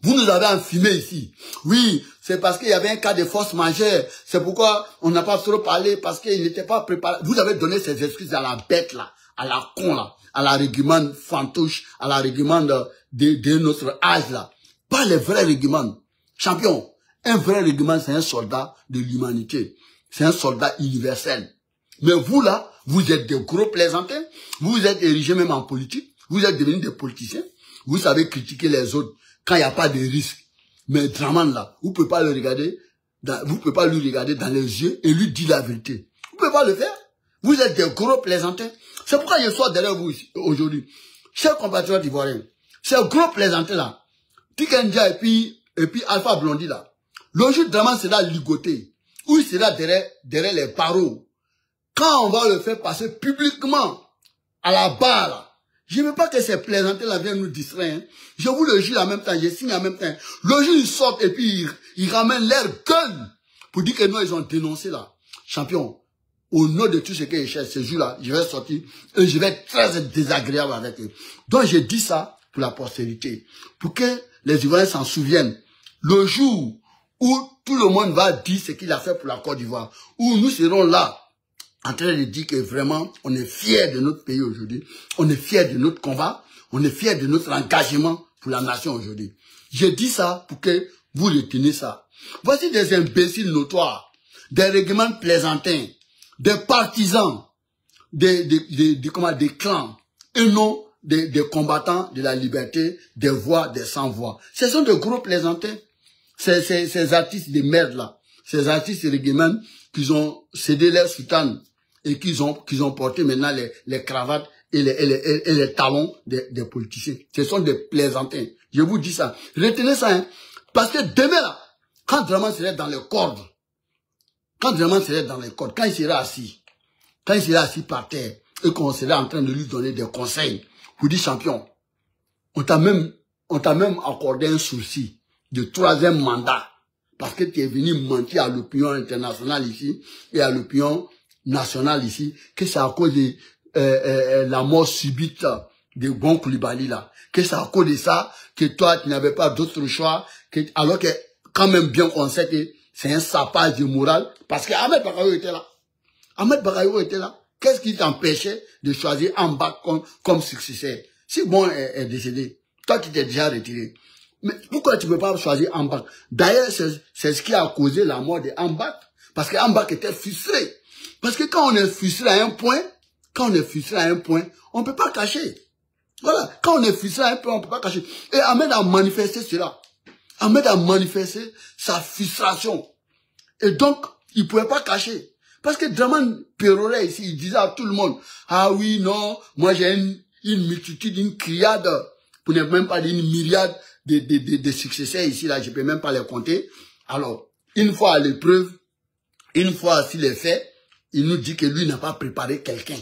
vous nous avez enfumé ici. Oui, c'est parce qu'il y avait un cas de force majeure. C'est pourquoi on n'a pas trop parlé, parce qu'il n'était pas préparé. Vous avez donné ces excuses à la bête là, à la con là, à la régiment fantouche, à la régiment de notre âge là. Pas les vrais régiments. Champion, un vrai régiment, c'est un soldat de l'humanité. C'est un soldat universel. Mais vous là, vous êtes des gros plaisantins. Vous êtes érigés même en politique. Vous êtes devenus des politiciens. Vous savez critiquer les autres quand il n'y a pas de risque. Mais Draman là, vous ne pouvez pas le regarder vous pouvez pas lui regarder dans les yeux et lui dire la vérité. Vous pouvez pas le faire. Vous êtes des gros plaisantins. C'est pourquoi je suis derrière vous aujourd'hui. Chers compatriotes ivoiriens, ces gros plaisantins là, Tikenja et puis Alpha Blondy là, le jour Draman sera ligoté, ou il sera derrière les barreaux. Quand on va le faire passer publiquement à la barre là, je ne veux pas que ces plaisantins là viennent nous distraire. Hein. Je vous le jure en même temps, je signe en même temps. Le jour ils sortent et puis ils ramènent leur gueule pour dire que nous ils ont dénoncé là. Champion, au nom de tout ce que je cherche, ce jour-là, je vais sortir et je vais être très désagréable avec eux. Donc je dis ça pour la postérité, pour que les Ivoiriens s'en souviennent. Le jour où tout le monde va dire ce qu'il a fait pour la Côte d'Ivoire, où nous serons là, en train de dire que vraiment, on est fiers de notre pays aujourd'hui, on est fiers de notre combat, on est fiers de notre engagement pour la nation aujourd'hui. Je dis ça pour que vous reteniez ça. Voici des imbéciles notoires, des règlements plaisantins, des partisans, des clans, et non des combattants de la liberté, des voix, des sans-voix. Ce sont de gros plaisantins. Ces artistes de merde là, ces artistes règlements qui ont cédé leurs soutanes et qu'ils ont porté maintenant les cravates et les talons des politiciens. Ce sont des plaisantins. Je vous dis ça. Retenez ça, hein. Parce que demain là, quand Draman serait dans les cordes, quand il sera assis par terre, et qu'on sera en train de lui donner des conseils, vous dites champion, on t'a même accordé un sursis de 3e mandat, parce que tu es venu mentir à l'opinion internationale ici, et à l'opinion nationale ici, que c'est à cause de la mort subite de Bon Koulibaly là, que c'est à cause de ça, que toi tu n'avais pas d'autre choix, alors que quand même bien on sait que c'est un sapage de morale, parce que Ahmed Bakayoko était là. Ahmed Bakayoko était là. Qu'est-ce qui t'empêchait de choisir Ambak comme successeur? Si Bon est décédé, toi tu t'es déjà retiré. Mais pourquoi tu ne peux pas choisir Ambak? D'ailleurs, c'est ce qui a causé la mort de Ambak. Parce que Ambak était frustré. Parce que quand on est frustré à un point, on ne peut pas cacher. Voilà. Quand on est frustré à un point, on ne peut pas cacher. Et Ahmed a manifesté cela. Ahmed a manifesté sa frustration. Et donc, il ne pouvait pas cacher. Parce que Draman pérorait ici, il disait à tout le monde, ah oui, non, moi j'ai une multitude, une criade, pour ne même pas dire une myriade de successeurs ici, là, je ne peux même pas les compter. Alors, une fois à l'épreuve, une fois s'il est fait, il nous dit que lui n'a pas préparé quelqu'un.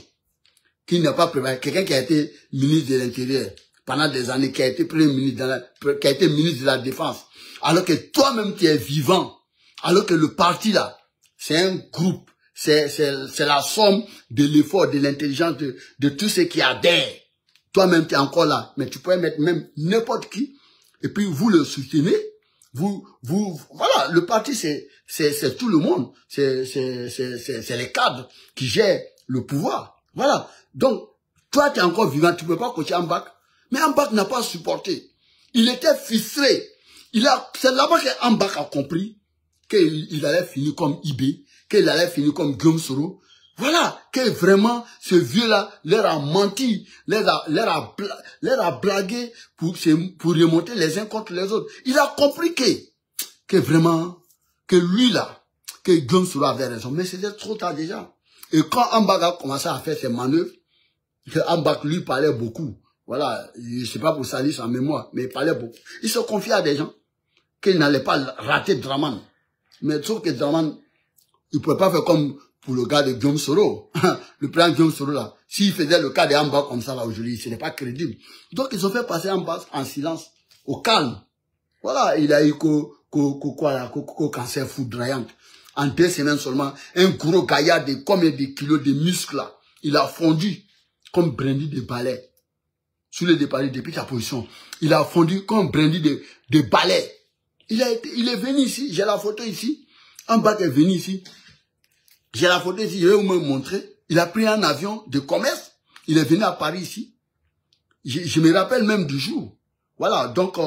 Qu'il n'a pas préparé quelqu'un qui a été ministre de l'Intérieur pendant des années, qui a été premier ministre, qui a été ministre de la Défense. Alors que toi-même tu es vivant. Alors que le parti là, c'est un groupe. C'est la somme de l'effort, de l'intelligence, de tout ce qui adhère. Toi-même tu es encore là. Mais tu pourrais mettre même n'importe qui. Et puis vous le soutenez. Voilà, le parti c'est tout le monde. C'est les cadres qui gèrent le pouvoir. Voilà. Donc, toi tu es encore vivant, tu peux pas coacher Ambak. Mais Ambak n'a pas supporté. Il était frustré. C'est là-bas que Ambak a compris qu'il allait finir comme Ibé, qu'il allait finir comme Guillaume Soro. Voilà, que vraiment, ce vieux-là leur a menti, leur a blagué pour remonter les uns contre les autres. Il a compris que vraiment, que lui là, que Guillaume Soro avait raison. Mais c'était trop tard déjà. Et quand Ambak a commencé à faire ses manœuvres, que Ambak lui parlait beaucoup. Voilà, je sais pas pour salir sa mémoire, mais il parlait beaucoup. Il se confiait à des gens qu'il n'allait pas rater Draman. Mais sauf que Draman, il ne pouvait pas faire comme pour le gars de Guillaume Soro. Le président Guillaume Soro là, s'il faisait le cas de Ambak comme ça là aujourd'hui, ce n'est pas crédible. Donc ils ont fait passer Ambak en silence, au calme. Voilà, il a eu qu'au cancer foudroyant. En 2 semaines seulement, un gros gaillard de combien de kilos de muscles là, il a fondu comme brindille de balai. Sous le départ, depuis sa position, il a fondu comme brindille de balai. Il est venu ici, j'ai la photo ici. Ambak est venu ici. J'ai la photo ici, je vais vous me montrer. Il a pris un avion de commerce. Il est venu à Paris ici. Je me rappelle même du jour. Voilà, donc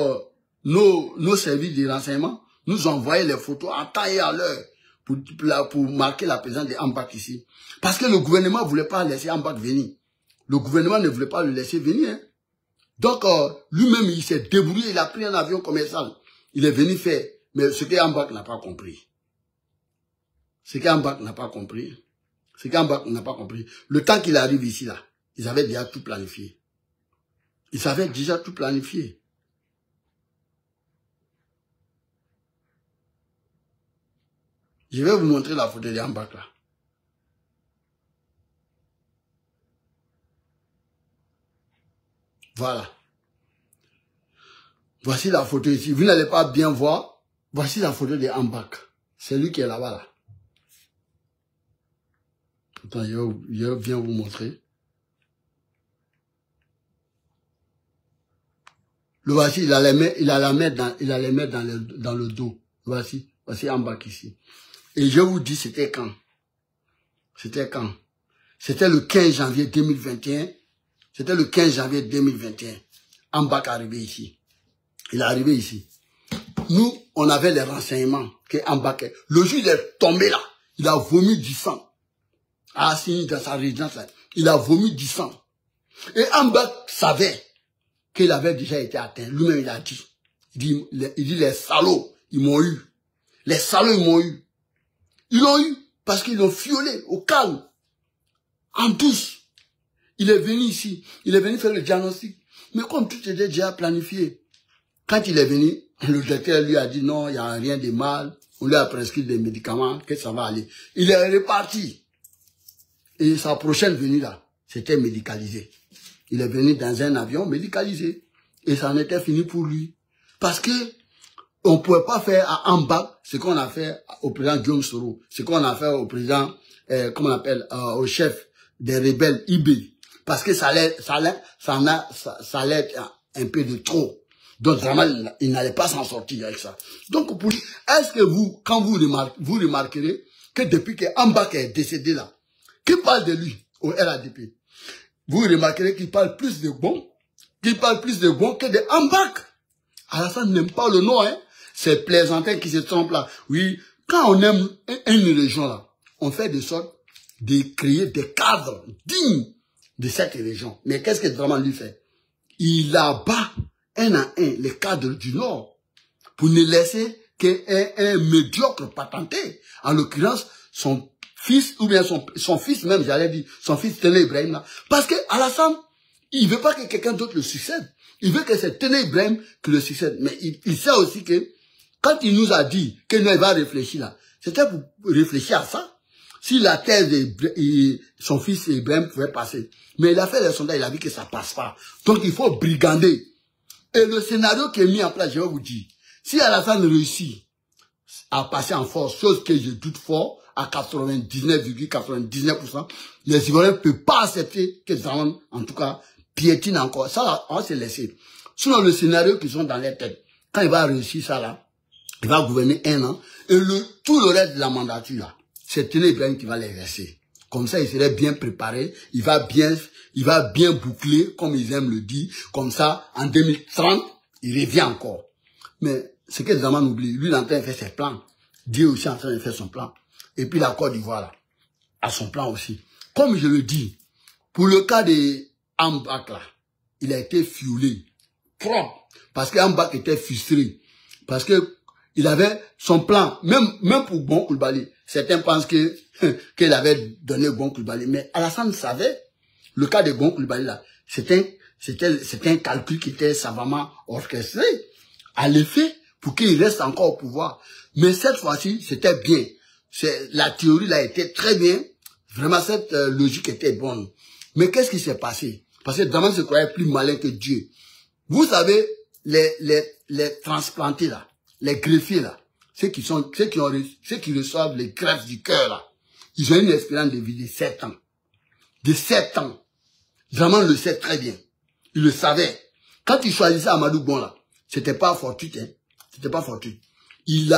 nos services de renseignement nous ont envoyé les photos en temps et à l'heure pour marquer la présence de Ambak ici. Parce que le gouvernement ne voulait pas laisser Ambak venir. Le gouvernement ne voulait pas le laisser venir. Hein. Donc lui-même, il s'est débrouillé, il a pris un avion commercial. Il est venu faire. Mais ce que Ambak n'a pas compris. Ce qu'Ambak n'a pas compris, le temps qu'il arrive ici, là, ils avaient déjà tout planifié. Ils avaient déjà tout planifié. Je vais vous montrer la photo d'Ambak, là. Voilà. Voici la photo ici. Vous n'allez pas bien voir. Voici la photo d'Ambak. C'est lui qui est là-bas, là. Attends, je viens vous montrer. Le voici, il a les mettre dans le dos. Voici Ambak ici. Et je vous dis, c'était quand? C'était quand? C'était le 15 janvier 2021. C'était le 15 janvier 2021. Ambak est arrivé ici. Il est arrivé ici. Nous, on avait les renseignements que Ambak, le jour il est tombé là, il a vomi du sang. À Assini, dans sa résidence là, il a vomi du sang. Et Ambak savait qu'il avait déjà été atteint. Lui-même, il a dit. Il dit, les salauds, ils m'ont eu. Les salauds, ils m'ont eu. Ils l'ont eu parce qu'ils l'ont fiolé au calme. En douce. Il est venu ici. Il est venu faire le diagnostic. Mais comme tout était déjà planifié, quand il est venu, le docteur lui a dit non, il n'y a rien de mal. On lui a prescrit des médicaments, que ça va aller. Il est reparti. Et sa prochaine venue là, c'était médicalisé. Il est venu dans un avion médicalisé. Et ça en était fini pour lui. Parce que on ne pouvait pas faire à Ambak ce qu'on a fait au président Guillaume Soro, ce qu'on a fait au président, comment on appelle, au chef des rebelles IB. Parce que ça allait être un peu de trop. Donc vraiment, il n'allait pas s'en sortir avec ça. Donc, est-ce que vous, quand vous remarquerez que depuis que Ambak est décédé là, qui parle de lui au RADP, vous remarquerez qu'il parle plus de bon, que de Ambak. Alassane n'aime pas le nom, hein. C'est plaisantin qui se trompe là. Oui, quand on aime une région là, on fait de sorte de créer des cadres dignes de cette région. Mais qu'est-ce que vraiment lui fait? Il abat un à un les cadres du Nord pour ne laisser qu'un médiocre patenté. En l'occurrence, son fils, ou bien son fils même, j'allais dire, son fils Téné Ibrahim là. Parce que Alassane, il veut pas que quelqu'un d'autre le succède. Il veut que c'est Téné Ibrahim qui le succède. Mais il sait aussi que quand il nous a dit que nous, il va réfléchir là, c'était pour réfléchir à ça. Si la thèse de son fils Ibrahim pouvait passer. Mais il a fait les sondages, il a vu que ça passe pas. Donc il faut brigander. Et le scénario qui est mis en place, je vais vous dire, si Alassane réussit à passer en force, chose que je doute fort, à 99,99%, les Ivoiriens ne peuvent pas accepter que Zaman, en tout cas, piétine encore. Ça, là, on va se laisser. Sinon, le scénario qui sont dans les têtes, quand il va réussir ça, là, il va gouverner 1 an, et tout le reste de la mandature, là, c'est Téné Ibrahim qui va l'exercer. Comme ça, il serait bien préparé, il va bien boucler, comme ils aiment le dire. Comme ça, en 2030, il revient encore. Mais ce que Zaman oublie, lui, il est en train de faire ses plans. Dieu aussi est en train de faire son plan. Et puis la Côte d'Ivoire, là, a son plan aussi. Comme je le dis, pour le cas de Ambak, là, il a été fiolé. Trop. Parce qu'Ambak était frustré. Parce que il avait son plan, même pour Bon Coulibaly. Certains pensent qu'il avait donné Bon Coulibaly. Mais Alassane savait, le cas de Bon Coulibaly, là, c'était un calcul qui était savamment orchestré. À l'effet, pour qu'il reste encore au pouvoir. Mais cette fois-ci, c'était bien. La théorie là était très bien. Vraiment, cette logique était bonne. Mais qu'est-ce qui s'est passé? Parce que Daman se croyait plus malin que Dieu. Vous savez, les transplantés là, les greffiers là, ceux qui reçoivent les greffes du cœur là, ils ont une espérance de vie de 7 ans. De 7 ans. Daman le sait très bien. Il le savait. Quand il choisissait Amadou Bon là, c'était pas fortuit, hein. C'était pas fortuit. Il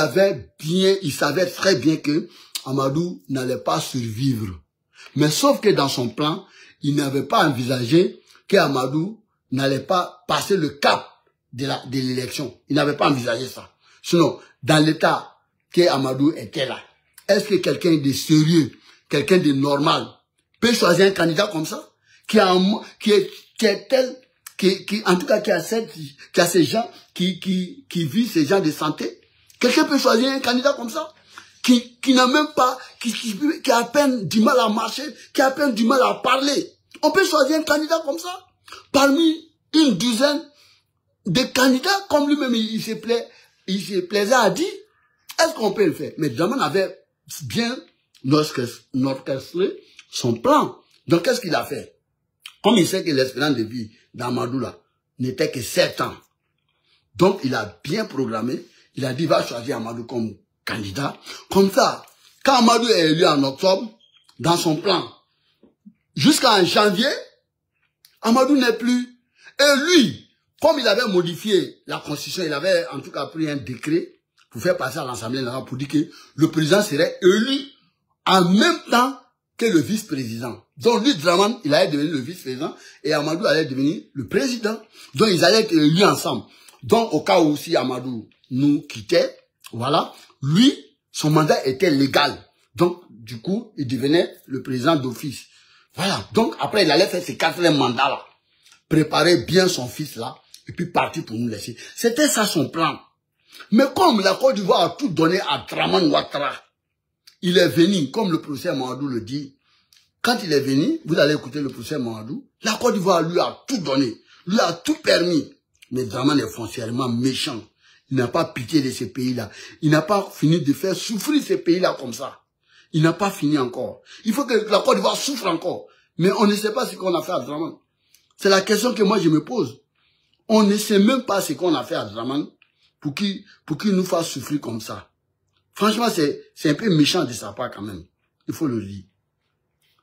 savait très bien que Amadou n'allait pas survivre. Mais sauf que dans son plan, il n'avait pas envisagé qu'Amadou n'allait pas passer le cap de l'élection. Il n'avait pas envisagé ça. Sinon, dans l'état qu'Amadou était là, est-ce que quelqu'un de sérieux, quelqu'un de normal, peut choisir un candidat comme ça, qui en tout cas, qui a ces gens, qui vit ces gens de santé? Quelqu'un peut choisir un candidat comme ça? qui n'a même pas, qui a à peine du mal à marcher, qui a à peine du mal à parler. On peut choisir un candidat comme ça. Parmi une douzaine de candidats, comme lui-même il se plaisait à dire, est-ce qu'on peut le faire? Mais Dramane avait bien orchestré son plan. Donc qu'est-ce qu'il a fait? Comme il sait que l'espérance de vie d'Amadou là n'était que 7 ans. Donc il a bien programmé, il a dit va choisir Amadou comme candidat. Comme ça, quand Amadou est élu en octobre, dans son plan, jusqu'en janvier, Amadou n'est plus. Et lui, comme il avait modifié la constitution, il avait en tout cas pris un décret pour faire passer à l'Assemblée nationale pour dire que le président serait élu en même temps que le vice-président. Donc lui, Dramane, il allait devenir le vice-président et Amadou allait devenir le président. Donc ils allaient être élus ensemble. Donc au cas où si Amadou nous quittait, voilà, lui, son mandat était légal. Donc du coup, il devenait le président d'office. Voilà. Donc après, il allait faire ses 4e mandats là. Préparer bien son fils là, et puis partir pour nous laisser. C'était ça son plan. Mais comme la Côte d'Ivoire a tout donné à Dramane Ouattara, il est venu, comme le professeur Mamadou le dit, quand il est venu, vous allez écouter le professeur Mamadou, la Côte d'Ivoire lui a tout donné, lui a tout permis. Mais Dramane est foncièrement méchant. Il n'a pas pitié de ces pays-là. Il n'a pas fini de faire souffrir ces pays-là comme ça. Il n'a pas fini encore. Il faut que la Côte d'Ivoire souffre encore. Mais on ne sait pas ce qu'on a fait à Dramane. C'est la question que moi je me pose. On ne sait même pas ce qu'on a fait à Dramane pour qu'il nous fasse souffrir comme ça. Franchement, c'est un peu méchant de sa part quand même. Il faut le dire.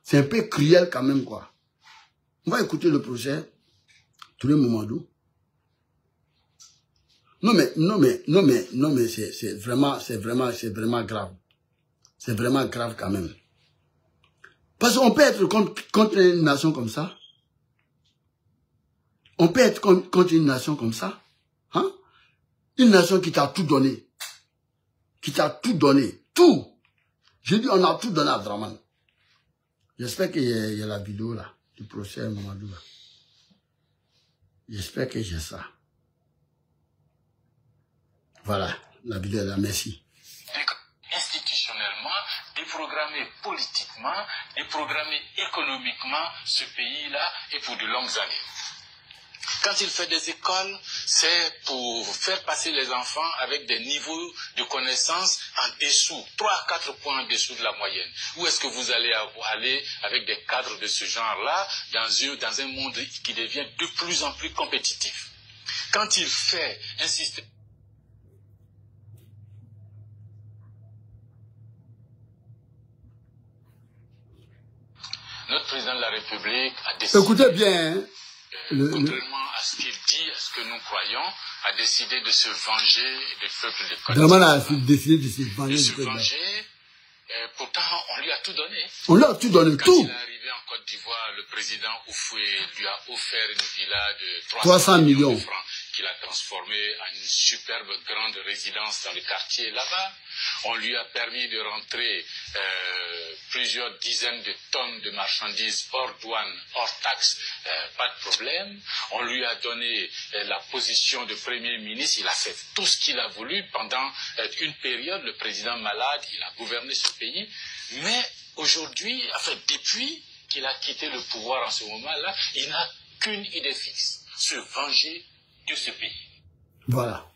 C'est un peu cruel quand même, quoi. On va écouter le projet Touré Mamadou. Non mais c'est vraiment grave. C'est vraiment grave quand même. Parce qu'on peut être contre une nation comme ça. On peut être contre une nation comme ça. Hein? Une nation qui t'a tout donné. Qui t'a tout donné. Tout. J'ai dit, on a tout donné à Dramane. J'espère qu'il y a la vidéo là, du procès Mamadou là. J'espère que j'ai ça. Voilà, la vidéo est là, merci. Institutionnellement, déprogrammer politiquement, déprogrammer économiquement ce pays-là et pour de longues années. Quand il fait des écoles, c'est pour faire passer les enfants avec des niveaux de connaissances en dessous, 3 à 4 points en dessous de la moyenne. Où est-ce que vous allez aller avec des cadres de ce genre-là dans un monde qui devient de plus en plus compétitif? Quand il fait un système... Notre président de la République a décidé... Écoutez bien, hein? Contrairement à ce qu'il dit, à ce que nous croyons, a décidé de se venger du peuple de Côte d'Ivoire. Dramane a décidé de se venger du peuple. Pourtant, on lui a tout donné. On lui a tout donné, Quand tout. il est arrivé en Côte d'Ivoire, le président Oufoué lui a offert une villa de 300 millions de francs qu'il a transformée en une superbe grande résidence dans le quartier là-bas. On lui a permis de rentrer plusieurs dizaines de tonnes de marchandises hors douane, hors taxes, pas de problème. On lui a donné la position de Premier ministre. Il a fait tout ce qu'il a voulu pendant une période. Le président malade, il a gouverné ce pays. Mais aujourd'hui, enfin depuis qu'il a quitté le pouvoir en ce moment-là, il n'a qu'une idée fixe, se venger de ce pays. Voilà.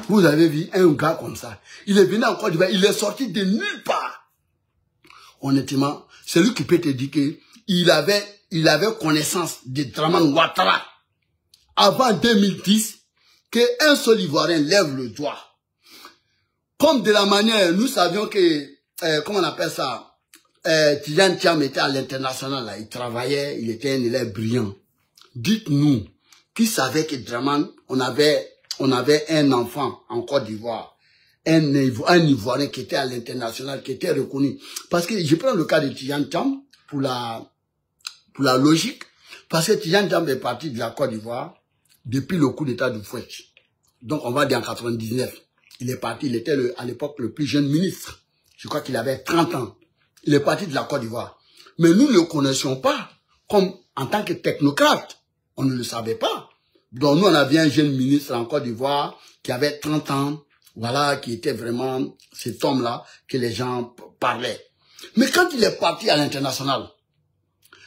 Vous avez vu un gars comme ça. Il est venu en Côte d'Ivoire, il est sorti de nulle part. Honnêtement, c'est lui qui peut te dire qu'il avait connaissance de Dramane Ouattara avant 2010, qu'un seul Ivoirien lève le doigt. Comme de la manière, nous savions que, comment on appelle ça, Tidjane Thiam était à l'international, là, il travaillait, il était un élève brillant. Dites-nous, qui savait que Dramane, on avait un enfant en Côte d'Ivoire, un Ivoirien qui était à l'international, qui était reconnu. Parce que je prends le cas de Tidjane Thiam pour la logique, parce que Tidjane Thiam est parti de la Côte d'Ivoire depuis le coup d'état du Fouet. Donc on va dire en 99. Il est parti, il était à l'époque le plus jeune ministre. Je crois qu'il avait 30 ans. Il est parti de la Côte d'Ivoire. Mais nous ne le connaissions pas comme en tant que technocrate. On ne le savait pas. Donc nous, on avait un jeune ministre en Côte d'Ivoire qui avait 30 ans, voilà, qui était vraiment cet homme-là que les gens parlaient. Mais quand il est parti à l'international,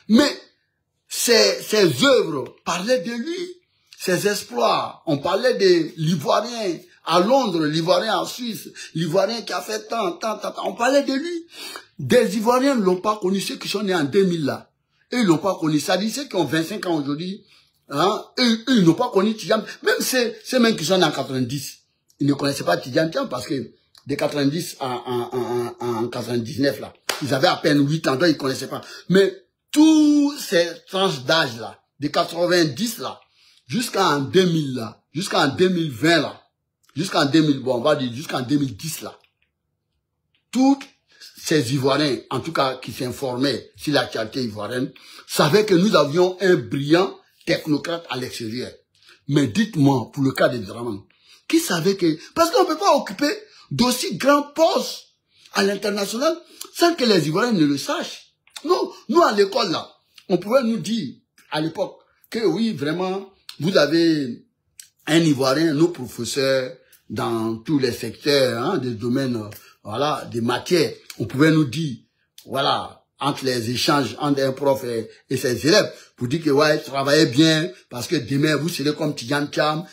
mais ses œuvres parlaient de lui, ses exploits. On parlait de l'Ivoirien à Londres, l'Ivoirien en Suisse, l'Ivoirien qui a fait tant. On parlait de lui. Des Ivoiriens ne l'ont pas connu, ceux qui sont nés en 2000 là. Eux, ils l'ont pas connu. Ça dit ceux qui ont 25 ans aujourd'hui, hein, eux, ils n'ont pas connu Tidjane. Même ceux mêmes qui sont nés en 90, ils ne connaissaient pas Tidjane parce que de 90 en 99 là, ils avaient à peine 8 ans, donc ils ne connaissaient pas. Mais tous ces tranches d'âge là, de 90 là, jusqu'en 2000 là, jusqu'en 2020 là, jusqu'en 2000, bon, on va dire jusqu'en 2010 là, tous ces Ivoiriens, en tout cas qui s'informaient sur l'actualité ivoirienne, savaient que nous avions un brillant technocrate à l'extérieur. Mais dites-moi, pour le cas des Dramane, qui savait que... Parce qu'on ne peut pas occuper d'aussi grands postes à l'international sans que les Ivoiriens ne le sachent. Non, nous à l'école là, on pouvait nous dire à l'époque que oui, vraiment, vous avez un Ivoirien, nos professeurs, dans tous les secteurs, hein, des domaines, voilà, des matières. On pouvait nous dire, voilà, entre les échanges entre un prof et ses élèves, pour dire que, ouais, travaillez bien, parce que demain, vous serez comme Tidjane Thiam.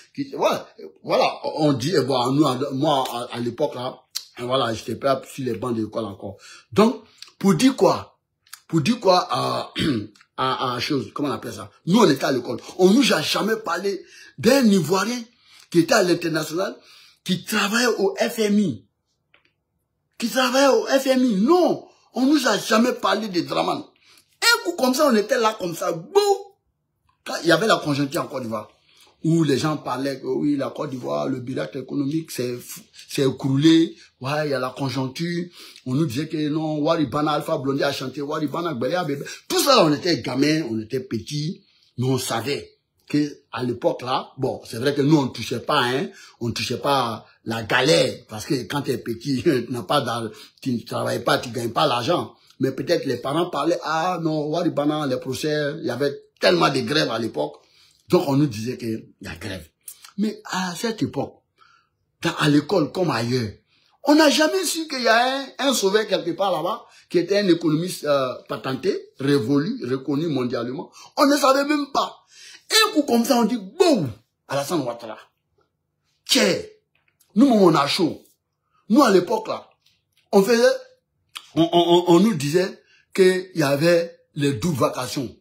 Voilà, on dit, et bon, nous, moi, à l'époque, là, voilà, j'étais pas sur les bancs de l'école encore. Donc, pour dire quoi? Pour dire quoi à chose, comment on appelle ça? Nous, on était à l'école. On nous a jamais parlé d'un Ivoirien qui était à l'international, qui travaillait au FMI. Non, on nous a jamais parlé de Dramane. Un coup comme ça, on était là comme ça, boum. Il y avait la conjoncture en Côte d'Ivoire, où les gens parlaient que oui, la Côte d'Ivoire, le bilan économique s'est écroulé. Ouais, il y a la conjoncture. On nous disait que non, Waribana, Alpha Blondy a chanté, Waribana, Gbele, bébé. Tout ça, on était gamins, on était petits, mais on savait que à l'époque là, bon, c'est vrai que nous on touchait pas, hein, on touchait pas la galère, parce que quand tu es petit, tu ne travailles pas, tu gagnes pas l'argent. Mais peut-être les parents parlaient, ah non, Waribana, les procès, il y avait tellement de grèves à l'époque, donc on nous disait qu'il y a grève. Mais à cette époque, à l'école comme ailleurs, on n'a jamais su qu'il y a un sauveur quelque part là-bas, qui était un économiste patenté, révolu, reconnu mondialement. On ne savait même pas. Un coup comme ça, on dit, boum, Alassane Ouattara. Tiens, nous, on a chaud. Nous, à l'époque, là, on faisait, on nous disait qu'il y avait les 12 vacations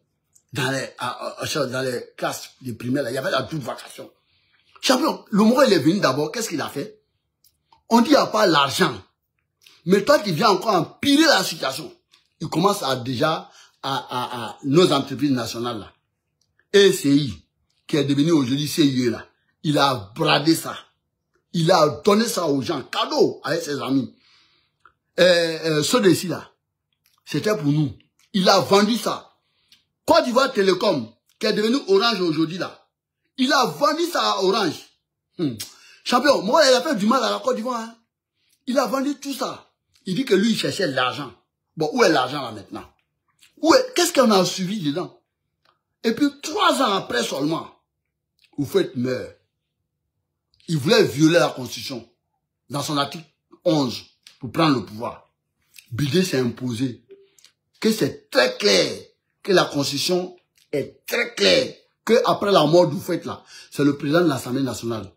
dans les classes de primaire, là, il y avait la 12 vacations. Champion, le moment il est venu d'abord, qu'est-ce qu'il a fait? On dit, il n'y a pas l'argent. Mais toi, tu viens encore empirer la situation. Il commence déjà à nos entreprises nationales, là. ECI, qui est devenu aujourd'hui CIE là, il a bradé ça. Il a donné ça aux gens, cadeau, avec ses amis. Ce déci là, c'était pour nous. Il a vendu ça. Côte d'Ivoire Télécom, qui est devenu Orange aujourd'hui là, il a vendu ça à Orange. Champion, moi, il a fait du mal à la Côte d'Ivoire. Hein. Il a vendu tout ça. Il dit que lui, il cherchait l'argent. Bon, où est l'argent là maintenant? Qu'est-ce qu'on a suivi dedans? Et puis, 3 ans après seulement, Houphouët meurt. Il voulait violer la Constitution dans son article 11 pour prendre le pouvoir. Bidé s'est imposé que c'est très clair, que la Constitution est très claire, que après la mort d'Houphouët là, c'est le président de l'Assemblée nationale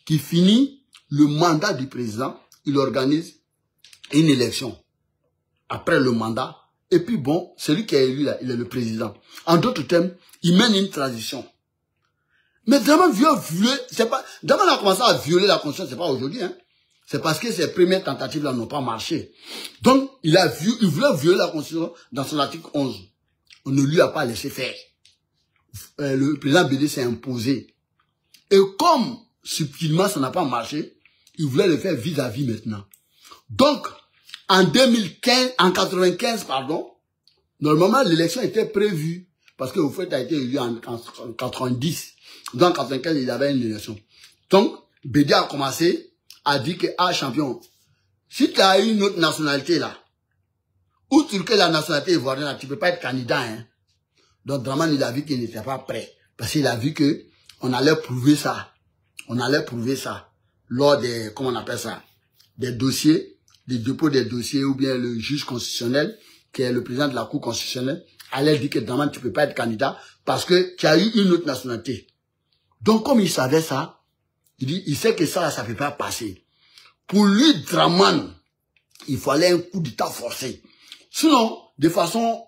qui finit le mandat du président, il organise une élection après le mandat. Et puis bon, celui qui est élu là, il est le président. En d'autres termes, il mène une transition. Mais Dramane a commencé à violer la Constitution, c'est pas aujourd'hui, hein. C'est parce que ses premières tentatives là n'ont pas marché. Donc, il voulait violer la Constitution dans son article 11. On ne lui a pas laissé faire. Le président Bidé s'est imposé. Et comme subtilement ça n'a pas marché, il voulait le faire vis-à-vis maintenant. Donc, en 95, pardon, normalement, l'élection était prévue. Parce que Houphouët a été élu en 90. Donc, en 95, il y avait une élection. Donc, Bidé a commencé à dire que, ah, champion, si tu as une autre nationalité là, ou tu que la nationalité ivoirienne, tu ne peux pas être candidat, hein. Donc, Dramane, il a vu qu'il n'était pas prêt. Parce qu'il a vu que on allait prouver ça. On allait prouver ça. lors des, comment on appelle ça, des dossiers, des dépôts des dossiers, ou bien le juge constitutionnel, qui est le président de la Cour constitutionnelle, allait dire que Draman, tu peux pas être candidat parce que tu as eu une autre nationalité. Donc, comme il savait ça, il dit, il sait que ça peut pas passer. Pour lui, Draman, il fallait un coup d'état forcé. Sinon, de façon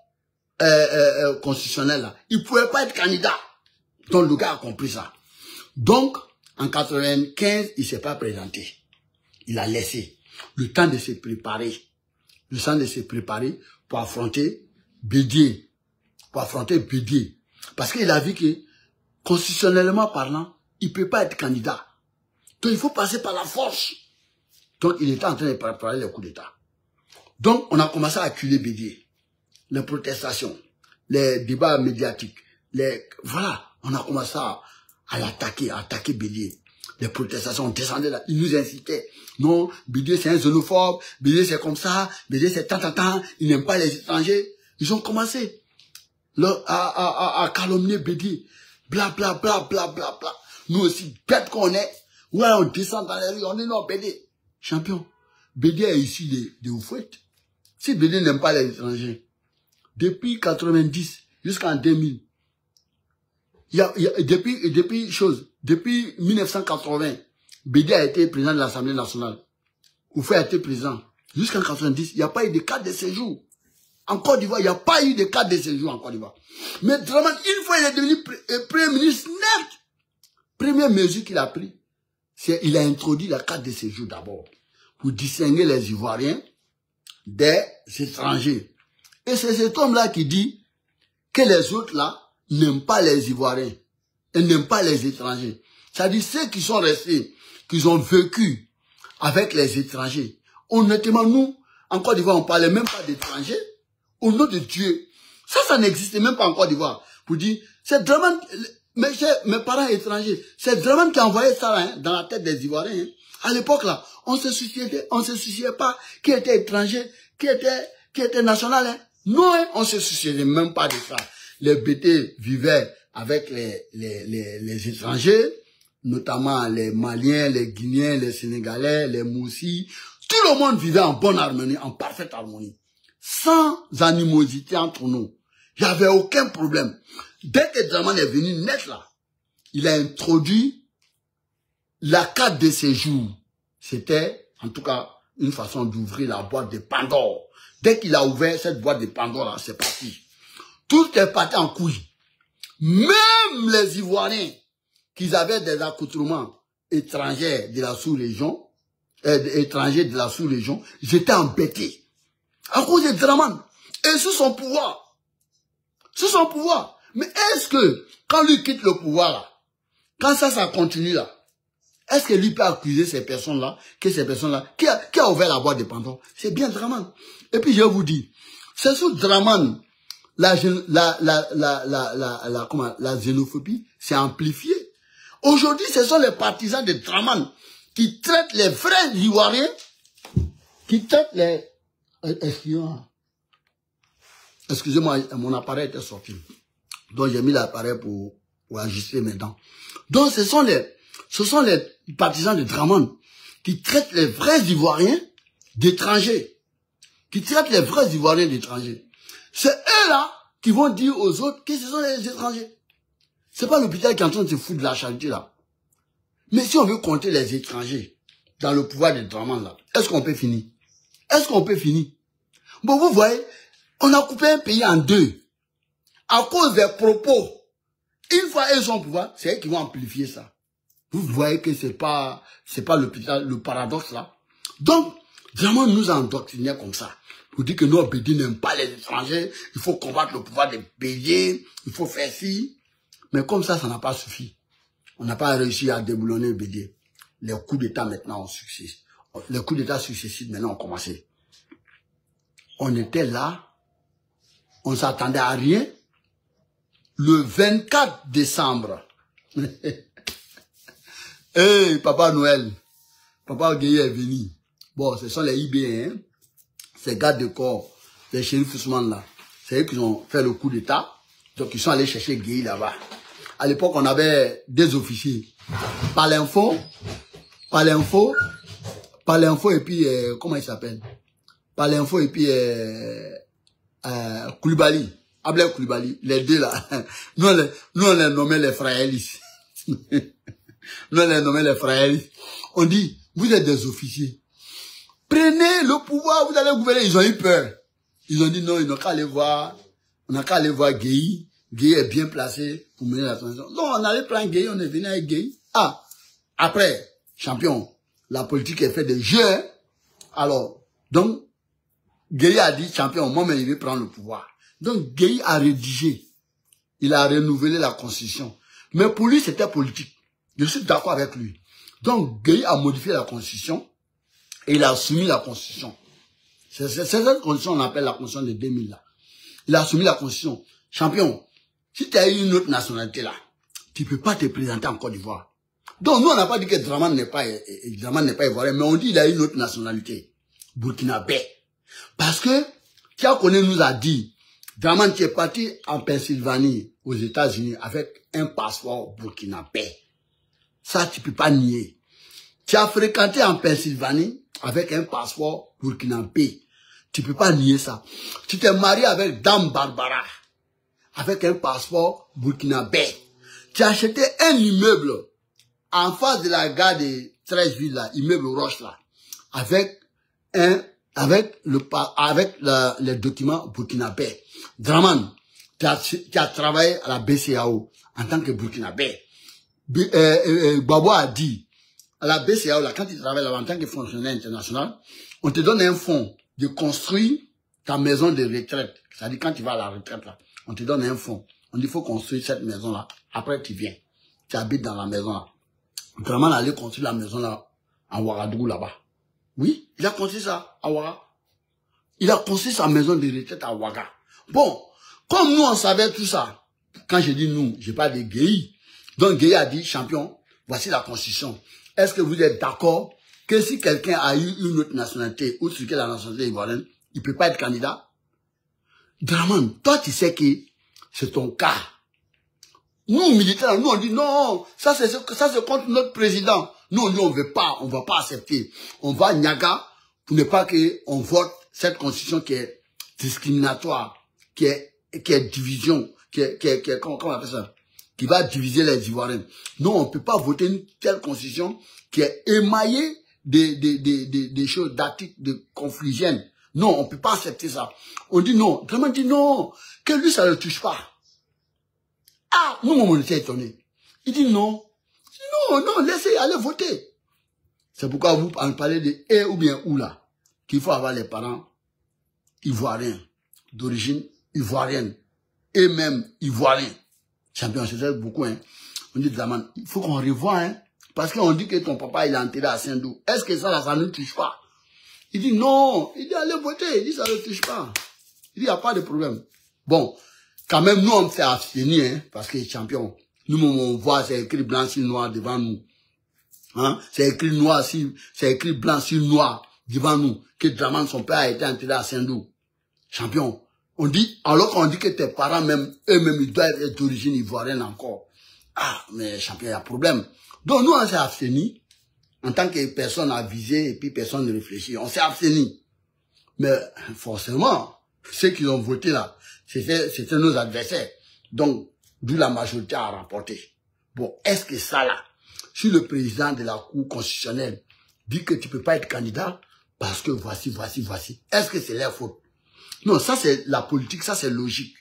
constitutionnelle, là, il pouvait pas être candidat. Donc, le gars a compris ça. Donc, en 95, il s'est pas présenté. Il a laissé le temps de se préparer. Le temps de se préparer pour affronter Bédié. Parce qu'il a vu que, constitutionnellement parlant, il peut pas être candidat. Donc, il faut passer par la force. Donc, il était en train de préparer le coup d'État. Donc, on a commencé à acculer Bédié. Les protestations, les débats médiatiques, voilà, on a commencé à attaquer Bédié. Les protestations, on descendait là, ils nous incitaient. Non, Bédié c'est un xénophobe, Bédié c'est comme ça, Bédié c'est tant, il n'aime pas les étrangers. Ils ont commencé à calomnier Bédié. Bla. Nous aussi, bêtes qu'on est, ouais, on descend dans les rues, on est non, Bédié. Champion, Bédié est issu de Oufouette. Si Bédié n'aime pas les étrangers, depuis 90 jusqu'en 2000, depuis 1980, Bédié a été président de l'Assemblée nationale. Oufouette a été président. Jusqu'en 90, il n'y a pas eu de carte de séjour. En Côte d'Ivoire, il n'y a pas eu de carte de séjour en Côte d'Ivoire. Mais Draman, une fois il est devenu Premier ministre net, première mesure qu'il a prise, c'est qu'il a introduit la carte de séjour d'abord, pour distinguer les Ivoiriens des étrangers. Et c'est cet homme-là qui dit que les autres là n'aiment pas les Ivoiriens et n'aiment pas les étrangers. C'est-à-dire ceux qui sont restés, qui ont vécu avec les étrangers. Honnêtement, nous, en Côte d'Ivoire, on ne parlait même pas d'étrangers. Au nom de Dieu. Ça n'existait même pas en Côte d'Ivoire. Pour dire, c'est Draman, mes parents étrangers, c'est Draman qui a envoyé ça hein, dans la tête des Ivoiriens. Hein. À l'époque là, on se souciait pas qui était étranger, qui était national. Hein. Non, hein, on se souciait même pas de ça. Les BT vivaient avec les étrangers, notamment les Maliens, les Guinéens, les Sénégalais, les Moussis. Tout le monde vivait en bonne harmonie, en parfaite harmonie. Sans animosité entre nous. Il n'y avait aucun problème. Dès que Draman est venu net là, il a introduit la carte de séjour. C'était, en tout cas, une façon d'ouvrir la boîte de Pandore. Dès qu'il a ouvert cette boîte de Pandore là, c'est parti. Tout est parti en couille. Même les Ivoiriens, qui avaient des accoutrements étrangers de la sous-région, ils étaient embêtés. À cause de Draman. Et sous son pouvoir. Sous son pouvoir. Mais est-ce que, quand lui quitte le pouvoir là, quand ça continue là, est-ce que lui peut accuser ces personnes-là, qui a ouvert la boîte de Pandore? C'est bien Draman. Et puis je vous dis, c'est sous Draman, la xénophobie s'est amplifiée. Aujourd'hui, ce sont les partisans de Draman qui traitent les vrais Ivoiriens, qui traitent les... Excusez-moi, mon appareil était sorti. Donc j'ai mis l'appareil pour ajuster mes dents. Donc ce sont les partisans de Draman qui traitent les vrais Ivoiriens d'étrangers. C'est eux là qui vont dire aux autres que ce sont les étrangers. C'est pas l'hôpital qui est en train de se foutre de la charité là. Mais si on veut compter les étrangers dans le pouvoir de Draman là, est-ce qu'on peut finir? Bon, vous voyez, on a coupé un pays en deux. À cause des propos. Une fois ils sont au pouvoir, c'est eux qui vont amplifier ça. Vous voyez que c'est pas l'hôpital, le paradoxe là. Donc, vraiment nous endoctrinés comme ça. Pour dire que nos Bédié n'aiment pas les étrangers, il faut combattre le pouvoir des Bédié, il faut faire ci. Mais comme ça n'a pas suffi. On n'a pas réussi à déboulonner Bédié. Les coups d'État maintenant ont succès. Les coups d'État successifs maintenant ont commencé. On était là, on s'attendait à rien. Le 24 décembre, hey, Papa Noël, Papa Gueye est venu. Bon, ce sont les IB, hein, ces gardes de corps, les shérifs Ousmane là. C'est eux qui ont fait le coup d'État. Donc ils sont allés chercher Gueye là-bas. À l'époque, on avait des officiers. Par l'info, par l'info et puis, comment il s'appelle? Par l'info et puis, Koulibaly, Abdel Koulibaly, les deux là. Nous, on les nommait les Fraélis. Nous, on les nommait les Fraélis. On dit, vous êtes des officiers. Prenez le pouvoir, vous allez gouverner. Ils ont eu peur. Ils ont dit non, ils n'ont qu'à aller voir. On n'a qu'à aller voir Gueye. Gueye est bien placé pour mener la transition. Donc, on allait prendre Gueye, on est venu avec Gueye. Ah, après, champion, la politique est faite de jeu. Alors, donc, Gueye a dit, champion, moi-même, il veut prendre le pouvoir. Donc, Gueye a rédigé. Il a renouvelé la constitution. Mais pour lui, c'était politique. Je suis d'accord avec lui. Donc, Gueye a modifié la constitution et il a soumis la constitution. C'est cette constitution qu'on appelle la constitution de 2000 là. Il a soumis la constitution. Champion, si tu as eu une autre nationalité là, tu peux pas te présenter en Côte d'Ivoire. Donc, nous, on n'a pas dit que Dramane n'est pas ivoirien, mais on dit qu'il a une autre nationalité. Burkinabé. Parce que, Tiakoné nous a dit, Dramane, tu es parti en Pennsylvanie, aux États-Unis, avec un passeport burkinabé. Ça, tu peux pas nier. Tu as fréquenté en Pennsylvanie avec un passeport burkinabé. Tu peux pas nier ça. Tu t'es marié avec Dame Barbara avec un passeport burkinabé. Tu as acheté un immeuble en face de la gare de 13 villes là, immeuble Roche là, avec les documents burkinabé. Dramane, tu as travaillé à la BCAO en tant que burkinabé. Babo a dit, à la BCAO, là, quand tu travailles là en tant que fonctionnaire international, on te donne un fonds de construire ta maison de retraite. C'est-à-dire, quand tu vas à la retraite, là, on te donne un fonds. On dit, il faut construire cette maison-là. Après, tu viens. Tu habites dans la maison-là. Dramane allait construire la maison-là, à Ouagadougou, là-bas. Oui, il a construit ça, à Ouaga. Il a construit sa maison de retraite à Ouaga. Bon, comme nous, on savait tout ça, quand je dis nous, je parle de Gueye. Donc, Gueye a dit, champion, voici la constitution. Est-ce que vous êtes d'accord que si quelqu'un a eu une autre nationalité, ou ce qu'est la nationalité ivoirienne, il peut pas être candidat? Dramane, toi, tu sais que c'est ton cas. Nous, militaires, nous, on dit non, ça c'est contre notre président. Nous, on veut pas, on va pas accepter. On va Niaga pour ne pas qu'on vote cette constitution qui est discriminatoire, qui est division, comment on appelle ça? Qui va diviser les Ivoiriens. Non, on peut pas voter une telle constitution qui est émaillée des choses, d'articles de confligènes. Non, on peut pas accepter ça. On dit non. Dramane dit non, que lui, ça ne le touche pas. Ah, nous, on était étonnés. Il dit non. Non, laissez aller voter. C'est pourquoi vous en parlez de « et » ou bien « ou » là. Qu'il faut avoir les parents ivoiriens, d'origine ivoirienne, et même ivoiriens. Champion, c'est beaucoup, hein. On dit, Dramane, il faut qu'on revoie, hein. Parce qu'on dit que ton papa, il est enterré à Saint-Dou. Est-ce que ça ne touche pas? Il dit non. Il dit, allez voter. Il dit, ça ne touche pas. Il dit, il n'y a pas de problème. Bon, quand même, nous, on s'est abstenus, hein. Parce que, champion, nous, on voit, c'est écrit blanc sur noir devant nous. Hein? C'est écrit blanc sur noir devant nous. Que Dramane, son père, a été enterré à Saint-Dou. Champion. On dit, alors qu'on dit que tes parents même, eux-mêmes, ils doivent être d'origine ivoirienne encore. Ah, mais champion, il y a problème. Donc, nous, on s'est abstenus. En tant que personne avisée et puis personne ne réfléchit. On s'est abstenus. Mais, forcément, ceux qui ont voté là, c'était nos adversaires. Donc, d'où la majorité a remporté. Bon, est-ce que ça là, si le président de la Cour constitutionnelle dit que tu peux pas être candidat, parce que voici, est-ce que c'est leur faute? Non, ça c'est la politique, ça c'est logique.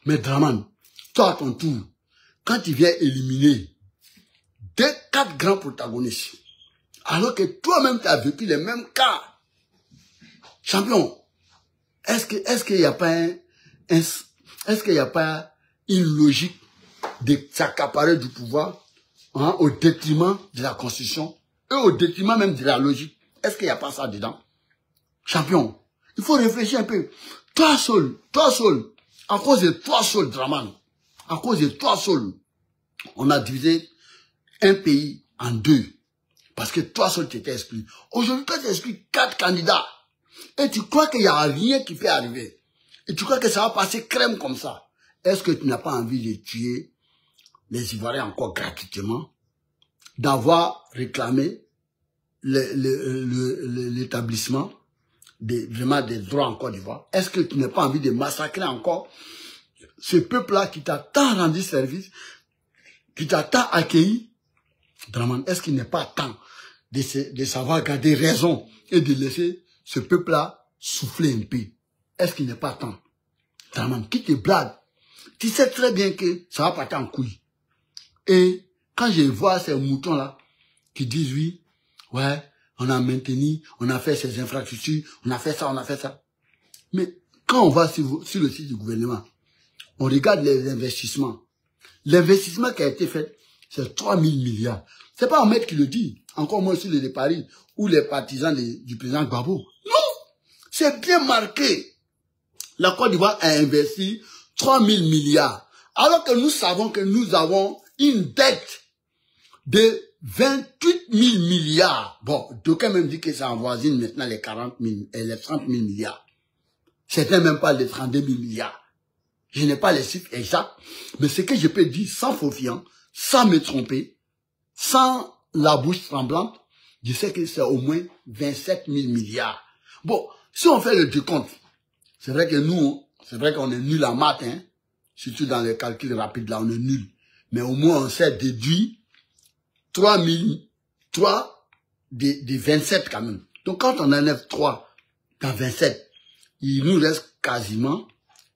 Mais Dramane, toi à ton tour, quand tu viens éliminer 4 grands protagonistes, alors que toi-même tu as vécu les mêmes cas, champion, est-ce qu'il n'y a pas est-ce qu'il n'y a pas une logique de s'accaparer du pouvoir, hein, au détriment de la Constitution et au détriment même de la logique? Est-ce qu'il n'y a pas ça dedans? Champion, il faut réfléchir un peu. Toi seul, à cause de toi seul, Dramane, à cause de toi seul, on a divisé un pays en 2. Parce que toi seul, tu étais exclu. Aujourd'hui, toi, tu es exclu 4 candidats. Et tu crois qu'il n'y a rien qui peut arriver. Et tu crois que ça va passer crème comme ça. Est-ce que tu n'as pas envie de tuer les Ivoiriens encore gratuitement? D'avoir réclamé l'établissement vraiment des droits en Côte d'Ivoire? Est-ce que tu n'as pas envie de massacrer encore ce peuple-là qui t'a tant rendu service, qui t'a tant accueilli? Draman, est-ce qu'il n'est pas temps de savoir garder raison et de laisser ce peuple-là souffler un peu? Est-ce qu'il n'est pas temps? Draman, qui te blague? Tu sais très bien que ça va partir en couille. Et quand je vois ces moutons-là qui disent oui, ouais, on a maintenu, on a fait ces infrastructures, on a fait ça, on a fait ça. Mais quand on va sur le site du gouvernement, on regarde les investissements. L'investissement qui a été fait, c'est 3 000 milliards. C'est pas Ahmed qui le dit, encore moins sur les paris ou les partisans du président Gbagbo. Non, c'est bien marqué. La Côte d'Ivoire a investi 3 000 milliards. Alors que nous savons que nous avons une dette de 28 000 milliards. Bon, d'aucuns même dit que ça avoisine maintenant les 40 000 et les 30 000 milliards. C'était même pas les 32 000 milliards. Je n'ai pas les chiffres exacts, mais ce que je peux dire sans faux fiant, sans me tromper, sans la bouche tremblante, je sais que c'est au moins 27 000 milliards. Bon, si on fait le décompte, c'est vrai que nous, c'est vrai qu'on est nul en maths, hein, surtout dans les calculs rapides, là, on est nul. Mais au moins, on sait déduire 3 des 27 quand même. Donc, quand on enlève 3 dans 27, il nous reste quasiment,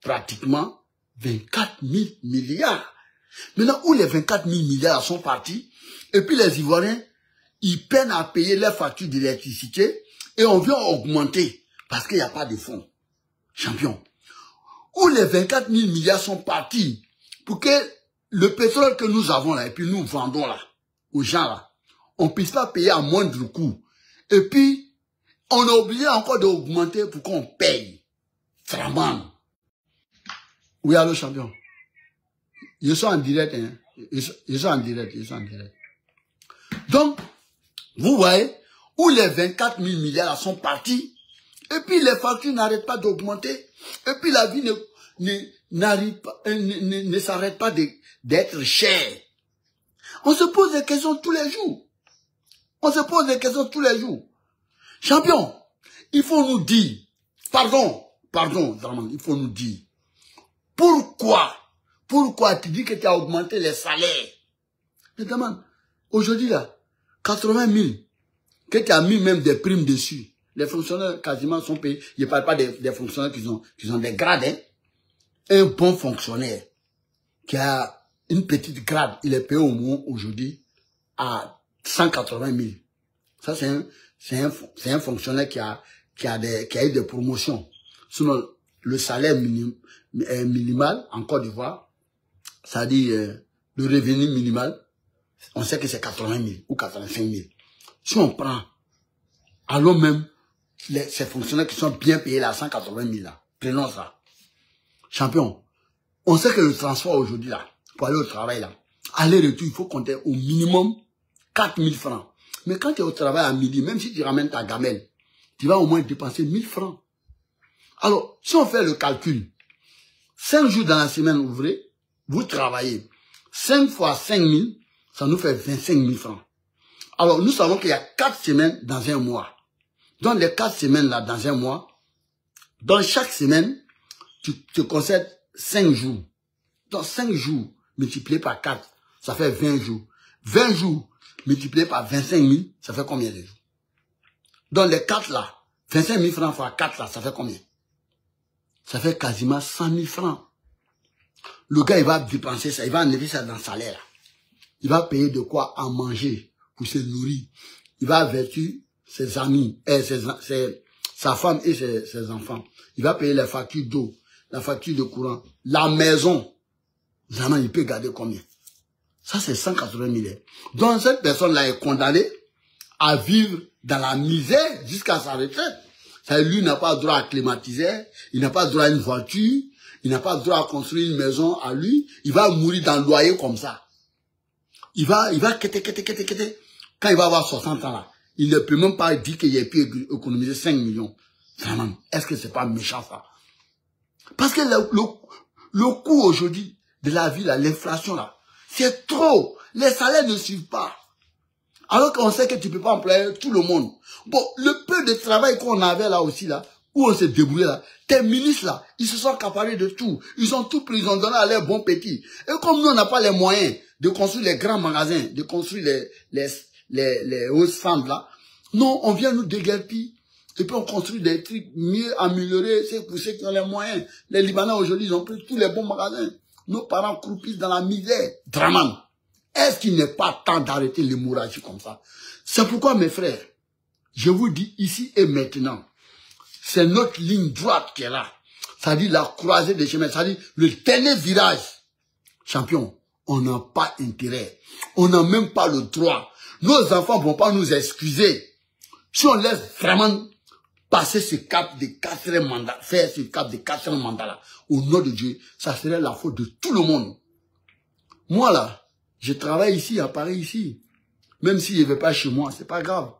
pratiquement, 24 000 milliards. Maintenant, où les 24 000 milliards sont partis, et puis les Ivoiriens, ils peinent à payer leurs factures d'électricité, et on vient augmenter, parce qu'il n'y a pas de fonds. Champion. Où les 24 000 milliards sont partis, pour que le pétrole que nous avons là, et puis nous vendons là, aux gens là, on ne puisse pas payer à moindre coût. Et puis, on a oublié encore d'augmenter pour qu'on paye. Vraiment. Oui, allô, champion. Je suis en direct, hein. Je suis en direct. Donc, vous voyez, où les 24 000 milliards sont partis, et puis les factures n'arrêtent pas d'augmenter, et puis la vie ne s'arrête pas d'être chère. On se pose des questions tous les jours. Champion, il faut nous dire, pardon, vraiment, il faut nous dire, pourquoi tu dis que tu as augmenté les salaires? Je demande, aujourd'hui là, 80 000, que tu as mis même des primes dessus. Les fonctionnaires quasiment sont payés. Je ne parle pas des fonctionnaires qui ont des grades. Hein. Un bon fonctionnaire qui a une petite grade, il est payé au moins aujourd'hui à 180 000. Ça, c'est un fonctionnaire qui a eu des promotions. Sinon, le salaire minimal en Côte d'Ivoire, ça dit le revenu minimal, on sait que c'est 80 000 ou 85 000. Si on prend, allons même ces fonctionnaires qui sont bien payés là, 180 000 là, prenons ça. Champion, on sait que le transport aujourd'hui là, pour aller au travail là, aller-retour, il faut compter au minimum 4 000 francs. Mais quand tu es au travail à midi, même si tu ramènes ta gamelle, tu vas au moins dépenser 1 000 francs. Alors, si on fait le calcul, 5 jours dans la semaine ouvrée, vous travaillez. 5 fois 5 000, ça nous fait 25 000 francs. Alors, nous savons qu'il y a 4 semaines dans un mois. Dans les 4 semaines là, dans un mois, dans chaque semaine, tu te concèdes 5 jours. Dans 5 jours, multiplié par 4, ça fait 20 jours. 20 jours, multiplié par 25 000, ça fait combien de jours? Dans les 4 là, 25 000 francs fois 4 là, ça fait combien? Ça fait quasiment 100 000 francs. Le gars, il va dépenser ça, il va enlever ça dans le salaire. Il va payer de quoi à manger pour se nourrir. Il va avertir ses amis, sa femme et ses enfants. Il va payer les factures d'eau, la facture de courant, la maison. Vraiment, il peut garder combien? Ça, c'est 180 000. Donc, cette personne-là est condamnée à vivre dans la misère jusqu'à sa retraite. Ça, lui n'a pas droit à climatiser, il n'a pas droit à une voiture, il n'a pas droit à construire une maison à lui. Il va mourir dans le loyer comme ça. Il va quêter. Quand il va avoir 60 ans là, il ne peut même pas dire qu'il a pu économiser 5 millions. Vraiment, est-ce que c'est pas méchant ça? Parce que le coût aujourd'hui de la vie là, l'inflation là, c'est trop. Les salaires ne suivent pas. Alors qu'on sait que tu ne peux pas employer tout le monde. Bon, le peu de travail qu'on avait là aussi, là, où on s'est débrouillé là, tes ministres là, ils se sont accaparés de tout. Ils ont tout pris, ils ont donné à leurs bons petits. Et comme nous, on n'a pas les moyens de construire les grands magasins, de construire les hautes femmes là, non, on vient nous déguerpir. Et puis on construit des trucs mieux améliorés, c'est pour ceux qui ont les moyens. Les Libanais aujourd'hui, ils ont pris tous les bons magasins. Nos parents croupissent dans la misère. Draman. Est-ce qu'il n'est pas temps d'arrêter l'hémorragie comme ça? C'est pourquoi, mes frères, je vous dis ici et maintenant, c'est notre ligne droite qui est là. Ça dit la croisée des chemins, ça dit le dernier virage. Champion, on n'a pas intérêt. On n'a même pas le droit. Nos enfants ne vont pas nous excuser. Si on laisse vraiment passer ce cap de 4e mandat, faire ce cap de 4e mandat là, au nom de Dieu, ça serait la faute de tout le monde. Moi là, je travaille ici, à Paris, ici. Même si je ne vais pas chez moi, c'est pas grave.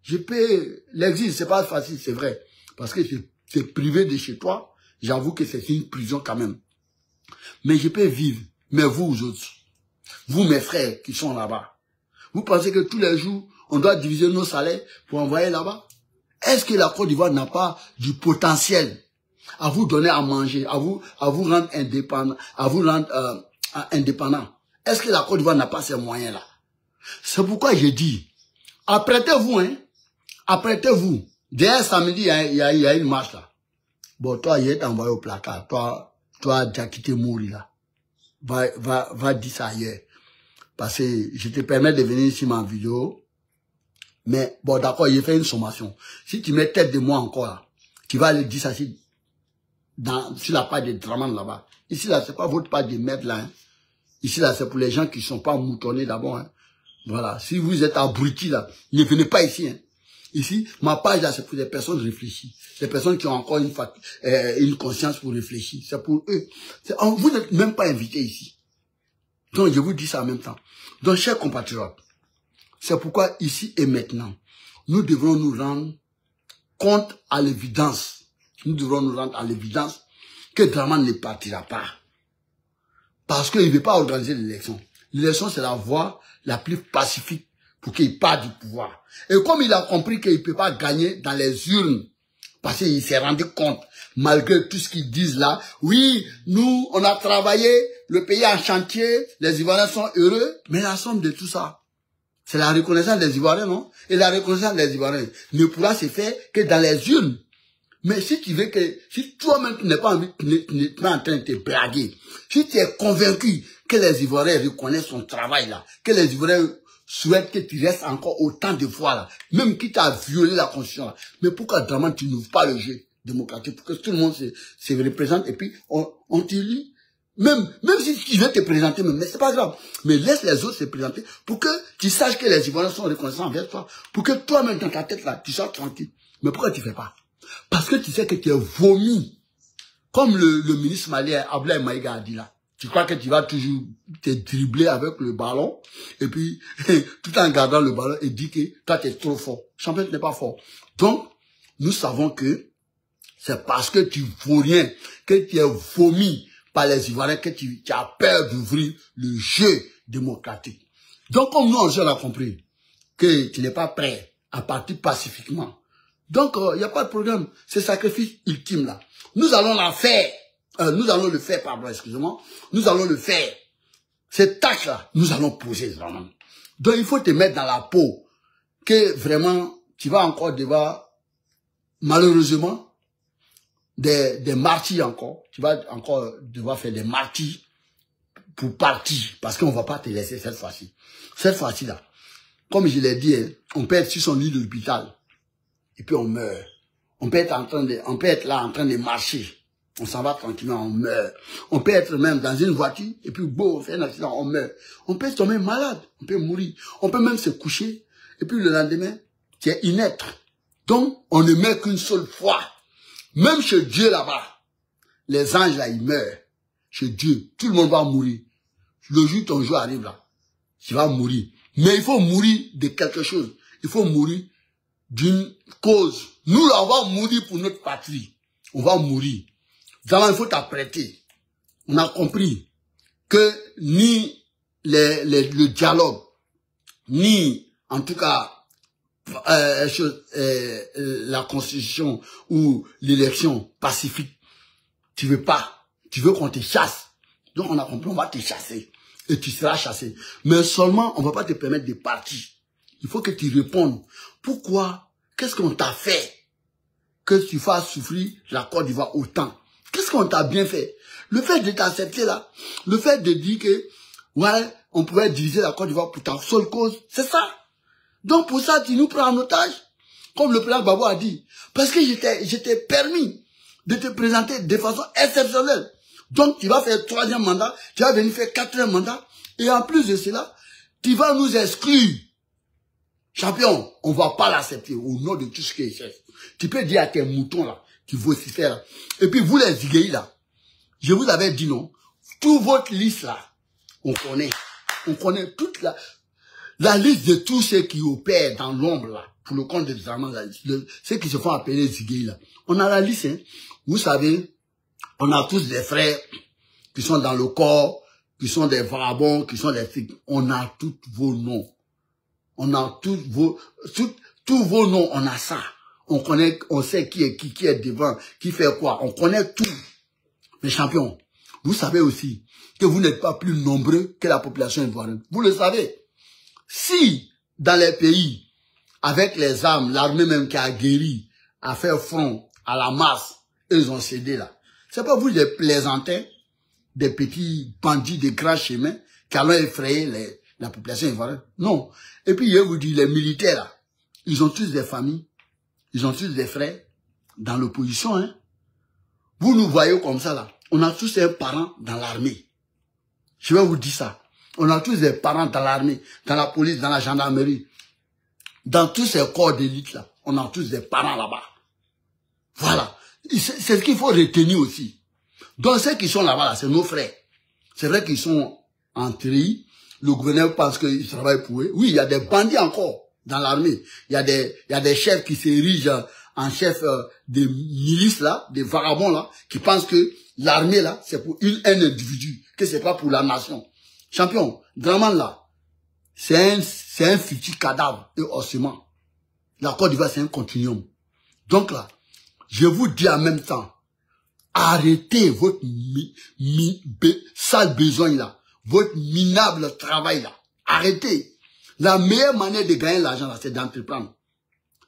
Je paie l'exil, c'est pas facile, c'est vrai. Parce que c'est privé de chez toi. J'avoue que c'est une prison quand même. Mais je peux vivre. Mais vous autres, vous mes frères qui sont là-bas, vous pensez que tous les jours, on doit diviser nos salaires pour envoyer là-bas? Est-ce que la Côte d'Ivoire n'a pas du potentiel à vous donner à manger, à vous rendre indépendant, indépendant? Est-ce que la Côte d'Ivoire n'a pas ces moyens-là? C'est pourquoi j'ai dit, apprêtez-vous, hein. Apprêtez-vous. Dès samedi, il y a une marche là. Bon, toi, il est envoyé au placard. Toi, tu as quitté mourir là. Va dire ça ailleurs. Parce que je te permets de venir ici ma vidéo. Mais, bon, d'accord, il fait une sommation. Si tu mets tête de moi encore là, tu vas aller dire ça sur la page de Draman là-bas. Ici là, c'est pas votre page de merde là, hein. Ici, là, c'est pour les gens qui ne sont pas moutonnés d'abord. Hein. Voilà. Si vous êtes abrutis, là, ne venez pas ici. Hein. Ici, ma page, là, c'est pour des personnes réfléchies. Des personnes qui ont encore une conscience pour réfléchir. C'est pour eux. Vous n'êtes même pas invités ici. Donc, je vous dis ça en même temps. Donc, chers compatriotes, c'est pourquoi, ici et maintenant, nous devrons nous rendre compte à l'évidence. Nous devrons nous rendre à l'évidence que Draman ne partira pas. Parce qu'il ne veut pas organiser l'élection. L'élection, c'est la voie la plus pacifique pour qu'il parte du pouvoir. Et comme il a compris qu'il ne peut pas gagner dans les urnes, parce qu'il s'est rendu compte, malgré tout ce qu'ils disent là, oui, nous, on a travaillé, le pays en chantier, les Ivoiriens sont heureux, mais la somme de tout ça, c'est la reconnaissance des Ivoiriens, non? Et la reconnaissance des Ivoiriens ne pourra se faire que dans les urnes. Mais si tu veux que, si toi-même tu n'es pas en train de te blaguer, si tu es convaincu que les Ivoiriens reconnaissent son travail là, que les Ivoiriens souhaitent que tu restes encore autant de fois là, même quitte à violer la constitution là, mais pourquoi Draman tu n'ouvres pas le jeu démocratique pour que tout le monde se représente et puis on t'élit? Même si tu veux te présenter, mais c'est pas grave. Mais laisse les autres se présenter pour que tu saches que les Ivoiriens sont reconnaissants envers toi, pour que toi-même dans ta tête là, tu sois tranquille. Mais pourquoi tu fais pas? Parce que tu sais que tu es vomi. Comme le ministre malien Abdoulaye Maïga a dit là. Tu crois que tu vas toujours te dribbler avec le ballon et puis tout en gardant le ballon et dire que toi tu es trop fort. Champion, tu n'es pas fort. Donc, nous savons que c'est parce que tu vaux rien, que tu es vomi par les Ivoiriens, que tu as peur d'ouvrir le jeu démocratique. Donc, comme nous, on a compris que tu n'es pas prêt à partir pacifiquement. Donc, il n'y a pas de problème. C'est sacrifice ultime, là. Nous allons la faire. Nous allons le faire, pardon, excusez-moi. Nous allons le faire. Cette tâche-là, nous allons poser vraiment. Donc, il faut te mettre dans la peau que vraiment, tu vas encore devoir, malheureusement, des martyrs encore. Tu vas encore devoir faire des martyrs pour partir. Parce qu'on ne va pas te laisser cette fois-ci. Cette fois-ci, là, comme je l'ai dit, on peut être sur son lit de l'hôpital. Et puis on meurt. On peut être là en train de marcher. On s'en va tranquillement, on meurt. On peut être même dans une voiture, et puis bon, on fait un accident, on meurt. On peut tomber malade, on peut mourir. On peut même se coucher, et puis le lendemain, tu es inêtre. Donc, on ne meurt qu'une seule fois. Même chez Dieu là-bas, les anges là, ils meurent. Chez Dieu, tout le monde va mourir. Le jour où ton jour arrive là, tu vas mourir. Mais il faut mourir de quelque chose. Il faut mourir d'une cause. Nous, là, on va mourir pour notre patrie. On va mourir. D'abord, il faut t'apprêter. On a compris que ni le dialogue, ni en tout cas, la constitution ou l'élection pacifique, tu veux pas, tu veux qu'on te chasse. Donc on a compris, on va te chasser. Et tu seras chassé. Mais seulement, on va pas te permettre de partir. Il faut que tu répondes. Pourquoi? Qu'est-ce qu'on t'a fait que tu fasses souffrir la Côte d'Ivoire autant? Qu'est-ce qu'on t'a bien fait? Le fait de t'accepter là, le fait de dire que, ouais, on pouvait diviser la Côte d'Ivoire pour ta seule cause, c'est ça. Donc pour ça, tu nous prends en otage, comme le président Gbagbo a dit. Parce que je t'ai permis de te présenter de façon exceptionnelle. Donc tu vas faire 3e mandat, tu vas venir faire 4e mandat, et en plus de cela, tu vas nous exclure. Champion, on ne va pas l'accepter au nom de tout ce qui est chef. Tu peux dire à tes moutons là, qui vocifèrent. Et puis vous les Zigueï là, je vous avais dit non, toute votre liste là, on connaît toute la liste de tous ceux qui opèrent dans l'ombre là, pour le compte des amants, ceux qui se font appeler Zigueï là. On a la liste, hein. Vous savez, on a tous des frères qui sont dans le corps, qui sont des vagabonds, qui sont des filles. On a tous vos noms. On a tous vos noms, on a ça. On connaît, on sait qui est devant, qui fait quoi. On connaît tout. Mais champion, vous savez aussi que vous n'êtes pas plus nombreux que la population ivoirienne. Vous le savez. Si, dans les pays, avec les armes, l'armée même qui a guéri, a fait front à la masse, ils ont cédé là. C'est pas vous les plaisantins, des petits bandits de grands chemins qui allons effrayer la population ivoirienne. Non. Et puis, je vous dis, les militaires là, ils ont tous des familles, ils ont tous des frères dans l'opposition, hein. Vous nous voyez comme ça là. On a tous un parent dans l'armée. Je vais vous dire ça. On a tous des parents dans l'armée, dans la police, dans la gendarmerie. Dans tous ces corps d'élite là, on a tous des parents là-bas. Voilà. C'est ce qu'il faut retenir aussi. Donc ceux qui sont là-bas, là, c'est nos frères. C'est vrai qu'ils sont en tri. Le gouverneur pense qu'ils travaillent pour eux. Oui, il y a des bandits encore dans l'armée. Il y a des chefs qui s'érigent en chef des milices là, des vagabonds là, qui pensent que l'armée là, c'est pour un individu, que c'est pas pour la nation. Champion, Dramane là, c'est un futur cadavre et ossement. La Côte d'Ivoire, c'est un continuum. Donc là, je vous dis en même temps, arrêtez votre sale besoin là, votre minable travail là. Arrêtez. La meilleure manière de gagner l'argent là, c'est d'entreprendre.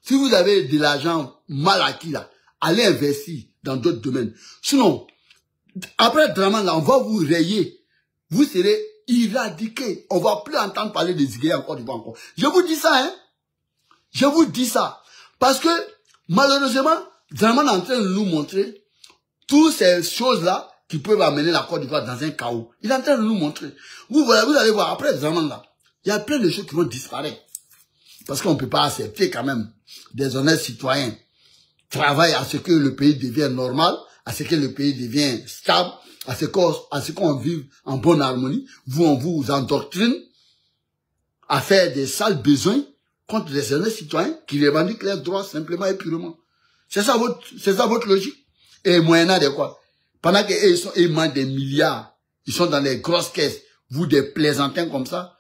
Si vous avez de l'argent mal acquis là, allez investir dans d'autres domaines. Sinon, après Dramane là, on va vous rayer. Vous serez éradiqué. On va plus entendre parler des Zigueï en Côte d'Ivoire encore. Je vous dis ça, hein. Je vous dis ça. Parce que, malheureusement, Dramane est en train de nous montrer toutes ces choses-là qui peuvent amener la Côte d'Ivoire dans un chaos. Il est en train de nous montrer. Vous allez voir, après Dramane là, il y a plein de choses qui vont disparaître. Parce qu'on ne peut pas accepter quand même des honnêtes citoyens travaillent à ce que le pays devienne normal, à ce que le pays devienne stable, à ce qu'on vive en bonne harmonie. Vous, on vous endoctrine à faire des sales besoins contre les honnêtes citoyens qui revendiquent leurs droits simplement et purement. C'est ça votre logique. Et moyennant de quoi? Pendant qu'ils mangent des milliards, ils sont dans les grosses caisses, vous des plaisantins comme ça,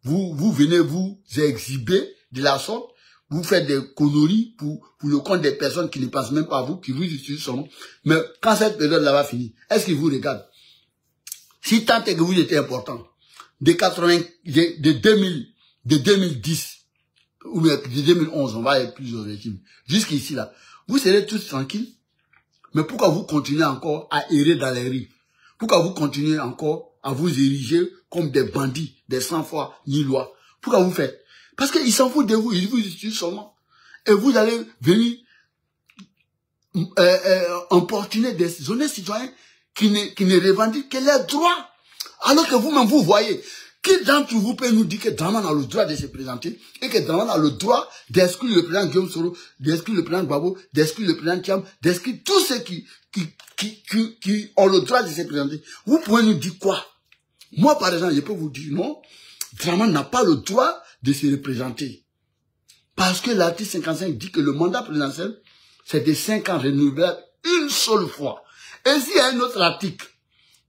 vous venez vous exhiber de la sorte, vous faites des conneries pour le compte des personnes qui ne passent même pas à vous, qui vous utilisent seulement. Mais quand cette période-là va finir, est-ce qu'ils vous regardent? Si tant est que vous étiez important, de 2010, ou de 2011, on va aller plus au régime, jusqu'ici là, vous serez tous tranquilles. Mais pourquoi vous continuez encore à errer dans les rues? Pourquoi vous continuez encore à vous ériger comme des bandits, des sans-foi ni loi? Pourquoi vous faites? Parce qu'ils s'en foutent de vous, ils vous utilisent seulement. Et vous allez venir importuner des honnêtes citoyens qui ne revendiquent que leurs droits. Alors que vous-même, vous voyez, qui d'entre vous peut nous dire que Dramane a le droit de se présenter et que Dramane a le droit d'exclure le président Guillaume Soro, d'exclure le président Gbagbo, d'exclure le président Thiam, d'exclure tous ceux qui ont le droit de se présenter. Vous pouvez nous dire quoi? Moi, par exemple, je peux vous dire non, Dramane n'a pas le droit de se représenter. Parce que l'article 55 dit que le mandat présidentiel, c'est de 5 ans renouvelable une seule fois. Et s'il y a un autre article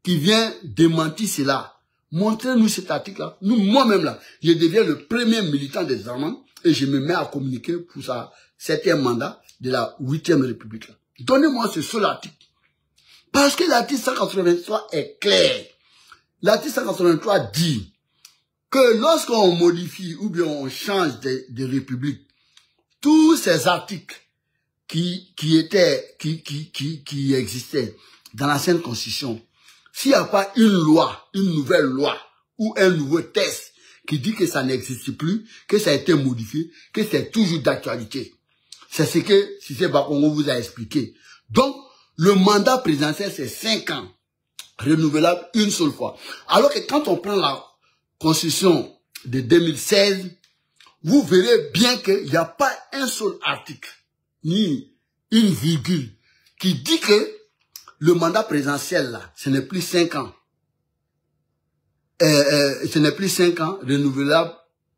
qui vient démentir cela, Montrez-nous cet article-là. Moi-même, là, je deviens le premier militant des Dramane et je me mets à communiquer pour sa 7e mandat de la 8e République. Donnez-moi ce seul article. Parce que l'article 183 est clair. L'article 183 dit que lorsqu'on modifie ou bien on change de république, tous ces articles qui existaient dans l'ancienne constitution, s'il n'y a pas une loi, une nouvelle loi ou un nouveau texte qui dit que ça n'existe plus, que ça a été modifié, que c'est toujours d'actualité. C'est ce que Cissé Bakongo vous a expliqué. Donc, le mandat présidentiel, c'est 5 ans, renouvelable une seule fois. Alors que quand on prend la constitution de 2016, vous verrez bien qu'il n'y a pas un seul article, ni une virgule, qui dit que le mandat présidentiel, là, ce n'est plus 5 ans. Ce n'est plus 5 ans, renouvelable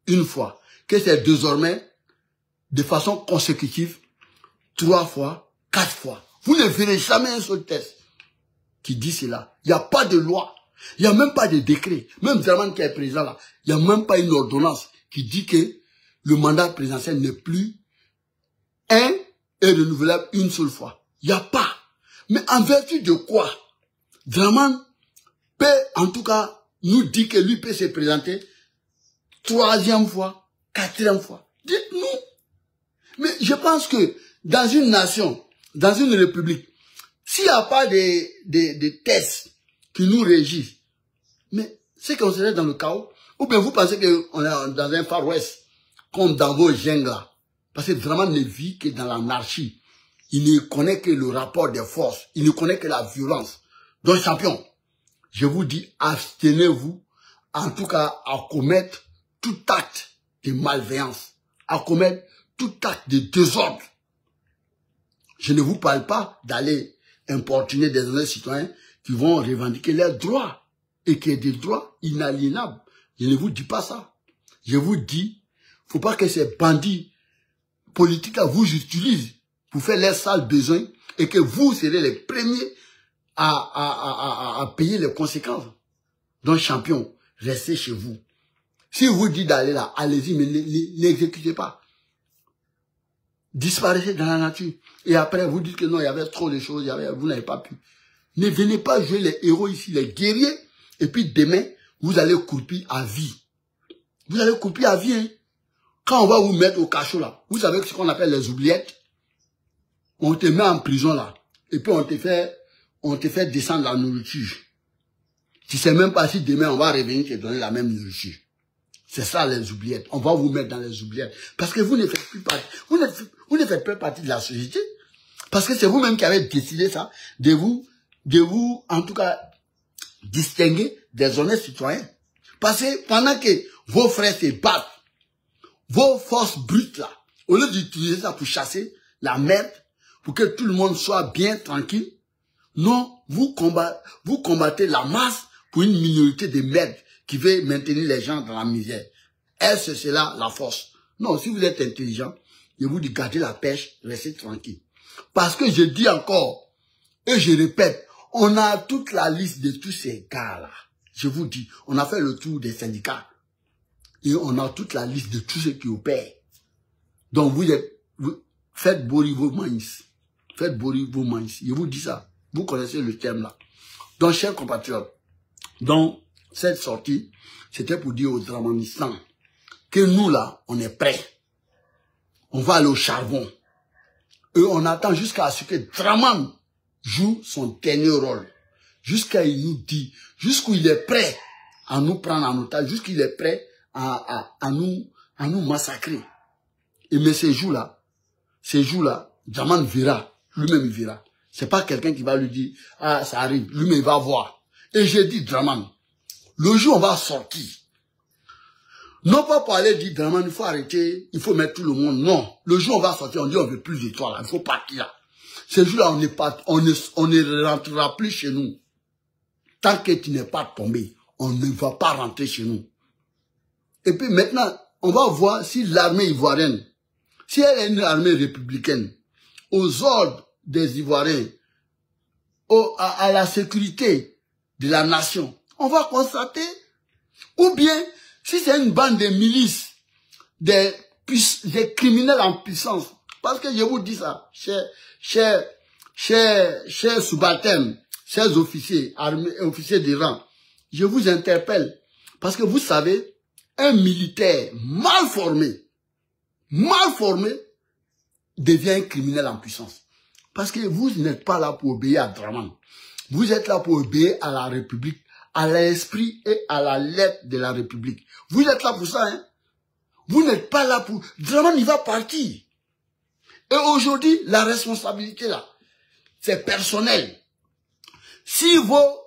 une fois. Que c'est désormais, de façon consécutive, 3 fois, 4 fois. Vous ne verrez jamais un seul texte qui dit cela. Il n'y a pas de loi. Il n'y a même pas de décret. Même Dramane qui est président là, il n'y a même pas une ordonnance qui dit que le mandat présidentiel n'est plus un et renouvelable une seule fois. Il n'y a pas. Mais en vertu de quoi Dramane peut en tout cas nous dire que lui peut se présenter 3e fois, 4e fois. Dites-nous. Mais je pense que dans une nation, dans une république, s'il n'y a pas de tests qui nous régissent, mais c'est qu'on serait dans le chaos. Ou bien vous pensez qu'on est dans un Far West, comme dans vos jungles là. Parce que Dramane ne vit que dans l'anarchie. Il ne connaît que le rapport des forces. Il ne connaît que la violence. Donc, champion, je vous dis, abstenez-vous, en tout cas, à commettre tout acte de malveillance, à commettre tout acte de désordre. Je ne vous parle pas d'aller importuner des honnêtes citoyens qui vont revendiquer leurs droits et qui est des droits inaliénables. Je ne vous dis pas ça. Je vous dis, faut pas que ces bandits politiques là vous utilisent pour faire leurs sales besoins et que vous serez les premiers à payer les conséquences. Donc, champion, restez chez vous. Si vous dites d'aller là, allez-y, mais n'exécutez pas. Disparaissez dans la nature. Et après, vous dites que non, il y avait trop de choses, vous n'avez pas pu. Ne venez pas jouer les héros ici, les guerriers. Et puis demain, vous allez croupir à vie. Vous allez croupir à vie. Hein. Quand on va vous mettre au cachot là, vous savez ce qu'on appelle les oubliettes. On te met en prison là. Et puis on te fait descendre la nourriture. Tu sais même pas si demain on va revenir te donner la même nourriture. C'est ça les oubliettes. On va vous mettre dans les oubliettes. Parce que vous ne faites plus partie. Vous ne faites plus partie de la société. Parce que c'est vous-même qui avez décidé ça, de vous, en tout cas, distinguer des honnêtes citoyens. Parce que pendant que vos frères se battent, vos forces brutes là, au lieu d'utiliser ça pour chasser la merde, pour que tout le monde soit bien tranquille, non, vous combattez la masse pour une minorité de merde qui veut maintenir les gens dans la misère. Est-ce cela la force? Non, si vous êtes intelligent, je vous dis gardez la pêche, restez tranquille. Parce que je dis encore, et je répète, on a toute la liste de tous ces gars-là. Je vous dis, on a fait le tour des syndicats. Et on a toute la liste de tous ceux qui opèrent. Donc faites bourrer vos maïs. Faites bourrer vos maïs. Je vous dis ça. Vous connaissez le terme là. Donc, chers compatriotes, donc, cette sortie, c'était pour dire aux Dramanistan que nous là, on est prêts. On va aller au charbon. Et on attend jusqu'à ce que Dramane joue son dernier rôle. Jusqu'à il nous dit, jusqu'où il est prêt à nous prendre en otage, jusqu'il est prêt à nous massacrer. Et mais ces jours-là, Dramane verra, lui-même il verra. C'est pas quelqu'un qui va lui dire, ah, ça arrive, lui-même il va voir. Et j'ai dit, Dramane, le jour où on va sortir, non pas pour aller dire, Dramane, il faut arrêter, il faut mettre tout le monde, non. Le jour où on va sortir, on dit, on veut plus de toi là, il faut partir là. Ce jour-là, on ne rentrera plus chez nous. Tant que tu n'es pas tombé, on ne va pas rentrer chez nous. Et puis maintenant, on va voir si l'armée ivoirienne, si elle est une armée républicaine, aux ordres des Ivoiriens, à la sécurité de la nation, on va constater Ou bien, si c'est une bande de milices, des criminels en puissance, parce que je vous dis ça, chers subalternes, chers officiers, officiers de rang, je vous interpelle, parce que vous savez, un militaire mal formé, devient un criminel en puissance. Parce que vous n'êtes pas là pour obéir à Draman. Vous êtes là pour obéir à la République, à l'esprit et à la lettre de la République. Vous êtes là pour ça, hein. Vous n'êtes pas là pour... Draman, il va partir. Et aujourd'hui, la responsabilité là, c'est personnel. Si vos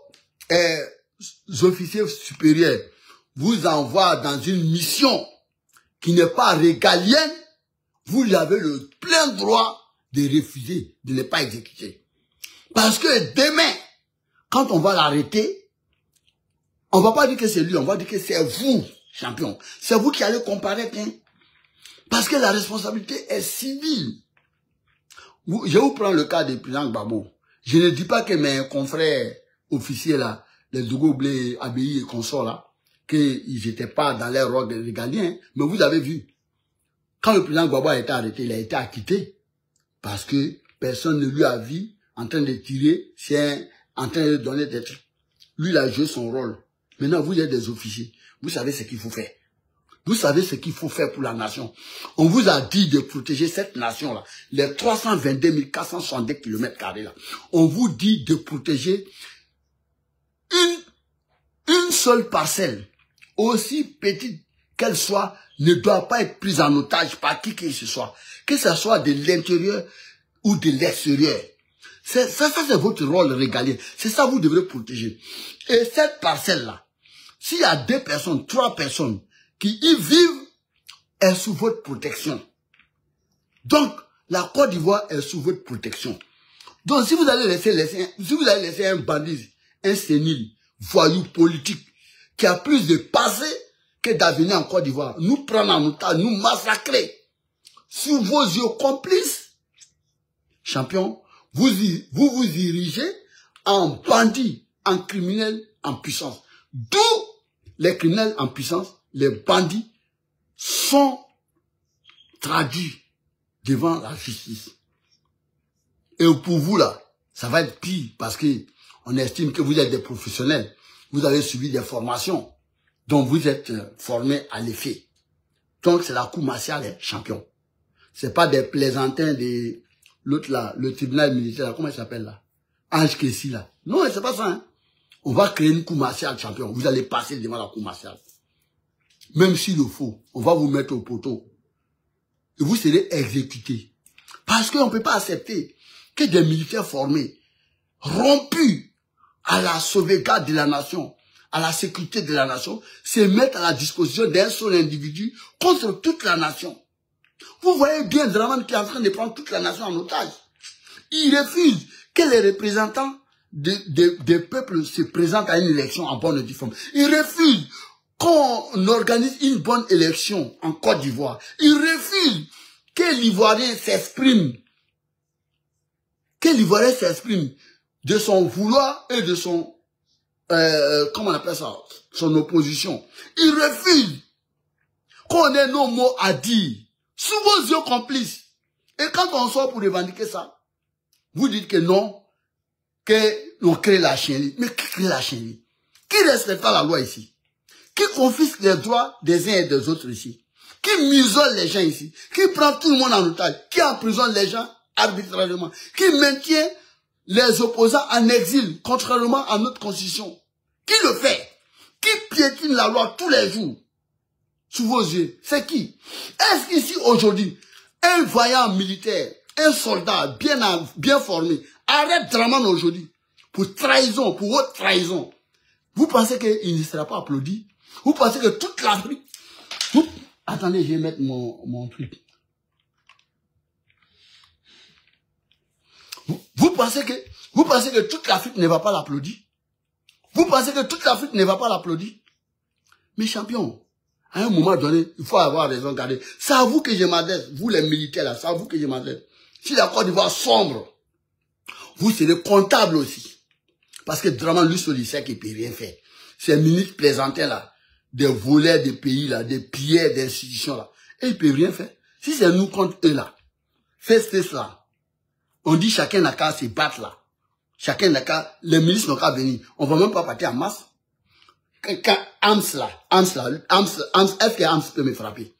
officiers supérieurs vous envoient dans une mission qui n'est pas régalienne, vous avez le plein droit de refuser, de ne pas exécuter. Parce que demain, quand on va l'arrêter, on va pas dire que c'est lui, on va dire que c'est vous, champion. C'est vous qui allez comparaître, hein. Parce que la responsabilité est civile. Je vais vous prendre le cas du président Gbagbo. Je ne dis pas que mes confrères officiers là, les Dougoblé, Abéi et consorts là, qu'ils n'étaient pas dans leur rôle régalien, mais vous avez vu, quand le président Gbagbo a été arrêté, il a été acquitté, parce que personne ne lui a vu en train de tirer, en train de donner des trucs. Lui, il a joué son rôle. Maintenant, vous êtes des officiers. Vous savez ce qu'il faut faire. Vous savez ce qu'il faut faire pour la nation. On vous a dit de protéger cette nation-là, les 322 462 km² là. On vous dit de protéger une seule parcelle, aussi petite qu'elle soit, ne doit pas être prise en otage par qui que ce soit de l'intérieur ou de l'extérieur. Ça c'est votre rôle régalien. C'est ça que vous devrez protéger. Et cette parcelle-là, s'il y a 2 personnes, 3 personnes qui y vivent, est sous votre protection. Donc, la Côte d'Ivoire est sous votre protection. Donc, si vous allez laisser un bandit, un sénile, voyou politique, qui a plus de passé que d'avenir en Côte d'Ivoire, nous prendre en otage, nous massacrer, sous vos yeux complices, champion, vous vous dirigez en bandit, en criminel en puissance. D'où les criminels en puissance, les bandits sont traduits devant la justice. Et pour vous là, ça va être pire parce que on estime que vous êtes des professionnels. Vous avez suivi des formations dont vous êtes formés à l'effet. Donc c'est la cour martiale, champion. C'est pas des plaisantins de l'autre là, le tribunal militaire, là, comment il s'appelle là? Ange Kessi là. Non, c'est pas ça, hein. On va créer une cour martiale, champion. Vous allez passer devant la cour martiale. Même s'il le faut, on va vous mettre au poteau. Et vous serez exécutés. Parce qu'on ne peut pas accepter que des militaires formés, rompus à la sauvegarde de la nation, à la sécurité de la nation, se mettent à la disposition d'un seul individu contre toute la nation. Vous voyez bien Draman qui est en train de prendre toute la nation en otage. Il refuse que les représentants des peuples se présentent à une élection en bonne et due forme. Il refuse qu'on organise une bonne élection en Côte d'Ivoire. Il refuse que l'Ivoirien s'exprime. De son vouloir et de son, comment on appelle ça, son opposition. Il refuse qu'on ait nos mots à dire sous vos yeux complices. Et quand on sort pour revendiquer ça, vous dites que non, qu'on crée la chienlit. Mais qui crée la chienlit? Qui respecte pas la loi ici? Qui confisque les droits des uns et des autres ici? Qui musole les gens ici? Qui prend tout le monde en otage? Qui emprisonne les gens arbitrairement? Qui maintient les opposants en exil, contrairement à notre constitution? Qui le fait? Qui piétine la loi tous les jours? Sous vos yeux. C'est qui? Est-ce qu'ici aujourd'hui, un vaillant militaire, un soldat bien formé, arrête Draman aujourd'hui pour trahison, pour haute trahison? Vous pensez qu'il ne sera pas applaudi? Vous pensez que toute l'Afrique... Attendez, je vais mettre mon truc. Vous pensez que toute l'Afrique ne va pas l'applaudir? Vous pensez que toute l'Afrique ne va pas l'applaudir? Mais champion, à un moment donné, il faut avoir raison de garder. C'est à vous que je m'adresse, vous les militaires là, c'est à vous que je m'adresse. Si la Côte d'Ivoire sombre, vous serez comptable aussi. Parce que Draman, lui seul, il sait qu'il ne peut rien faire. Ces ministres plaisantins là, des voleurs de pays, là, des pilleurs d'institutions, là. Et ils ne peuvent rien faire. Si c'est nous contre eux, là, faites cela. On dit chacun n'a qu'à se battre, là. Chacun n'a qu'à, les milices n'ont qu'à venir. On ne va même pas partir en masse. Quand Hams, est-ce que Hams peut me frapper?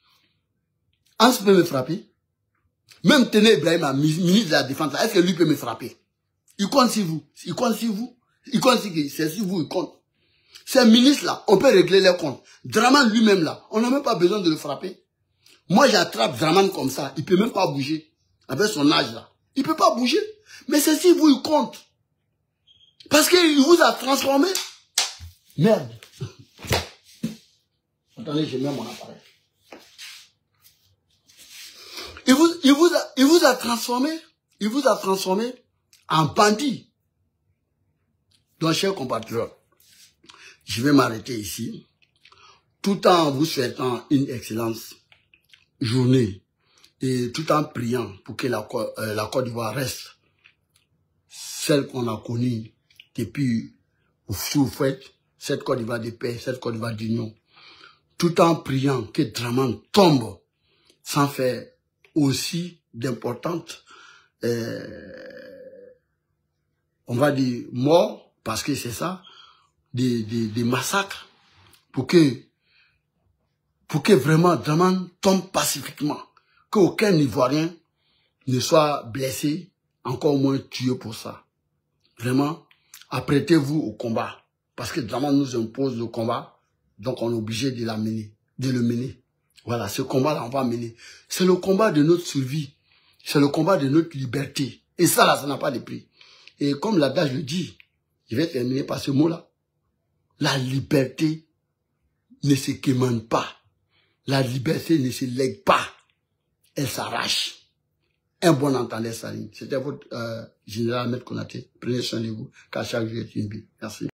Hams peut me frapper? Même Téné Ibrahima, ministre de la Défense, est-ce que lui peut me frapper? Il compte sur vous. Il compte sur vous. Il compte sur qui? C'est sur vous, il compte. Ces ministres-là, on peut régler leurs comptes. Draman lui-même, là, on n'a même pas besoin de le frapper. Moi, j'attrape Draman comme ça. Il ne peut même pas bouger. Avec son âge, là. Il ne peut pas bouger. Mais c'est sur vous, il compte. Parce qu'il vous a transformé. Merde. Attendez, je mets mon appareil. Il vous a transformé en bandit. Donc, chers compatriotes, je vais m'arrêter ici, tout en vous souhaitant une excellente journée et tout en priant pour que la Côte d'Ivoire reste celle qu'on a connue depuis sous fête, cette Côte d'Ivoire de paix, cette Côte d'Ivoire d'union, tout en priant que Draman tombe sans faire aussi d'importantes, on va dire, morts, parce que c'est ça, des massacres, pour que vraiment Draman tombe pacifiquement, qu'aucun Ivoirien ne soit blessé, encore moins tué pour ça. Vraiment, apprêtez-vous au combat, parce que Draman nous impose le combat, donc on est obligé de le mener. Voilà, ce combat-là, on va mener. C'est le combat de notre survie. C'est le combat de notre liberté. Et ça, là, ça n'a pas de prix. Et comme l'adage le dit, je vais terminer par ce mot-là. La liberté ne se quémande pas. La liberté ne se lègue pas. Elle s'arrache. Un bon entendeur, Saline. C'était votre général Ahmed Konaté. Prenez soin de vous, car chaque jour est une vie. Merci.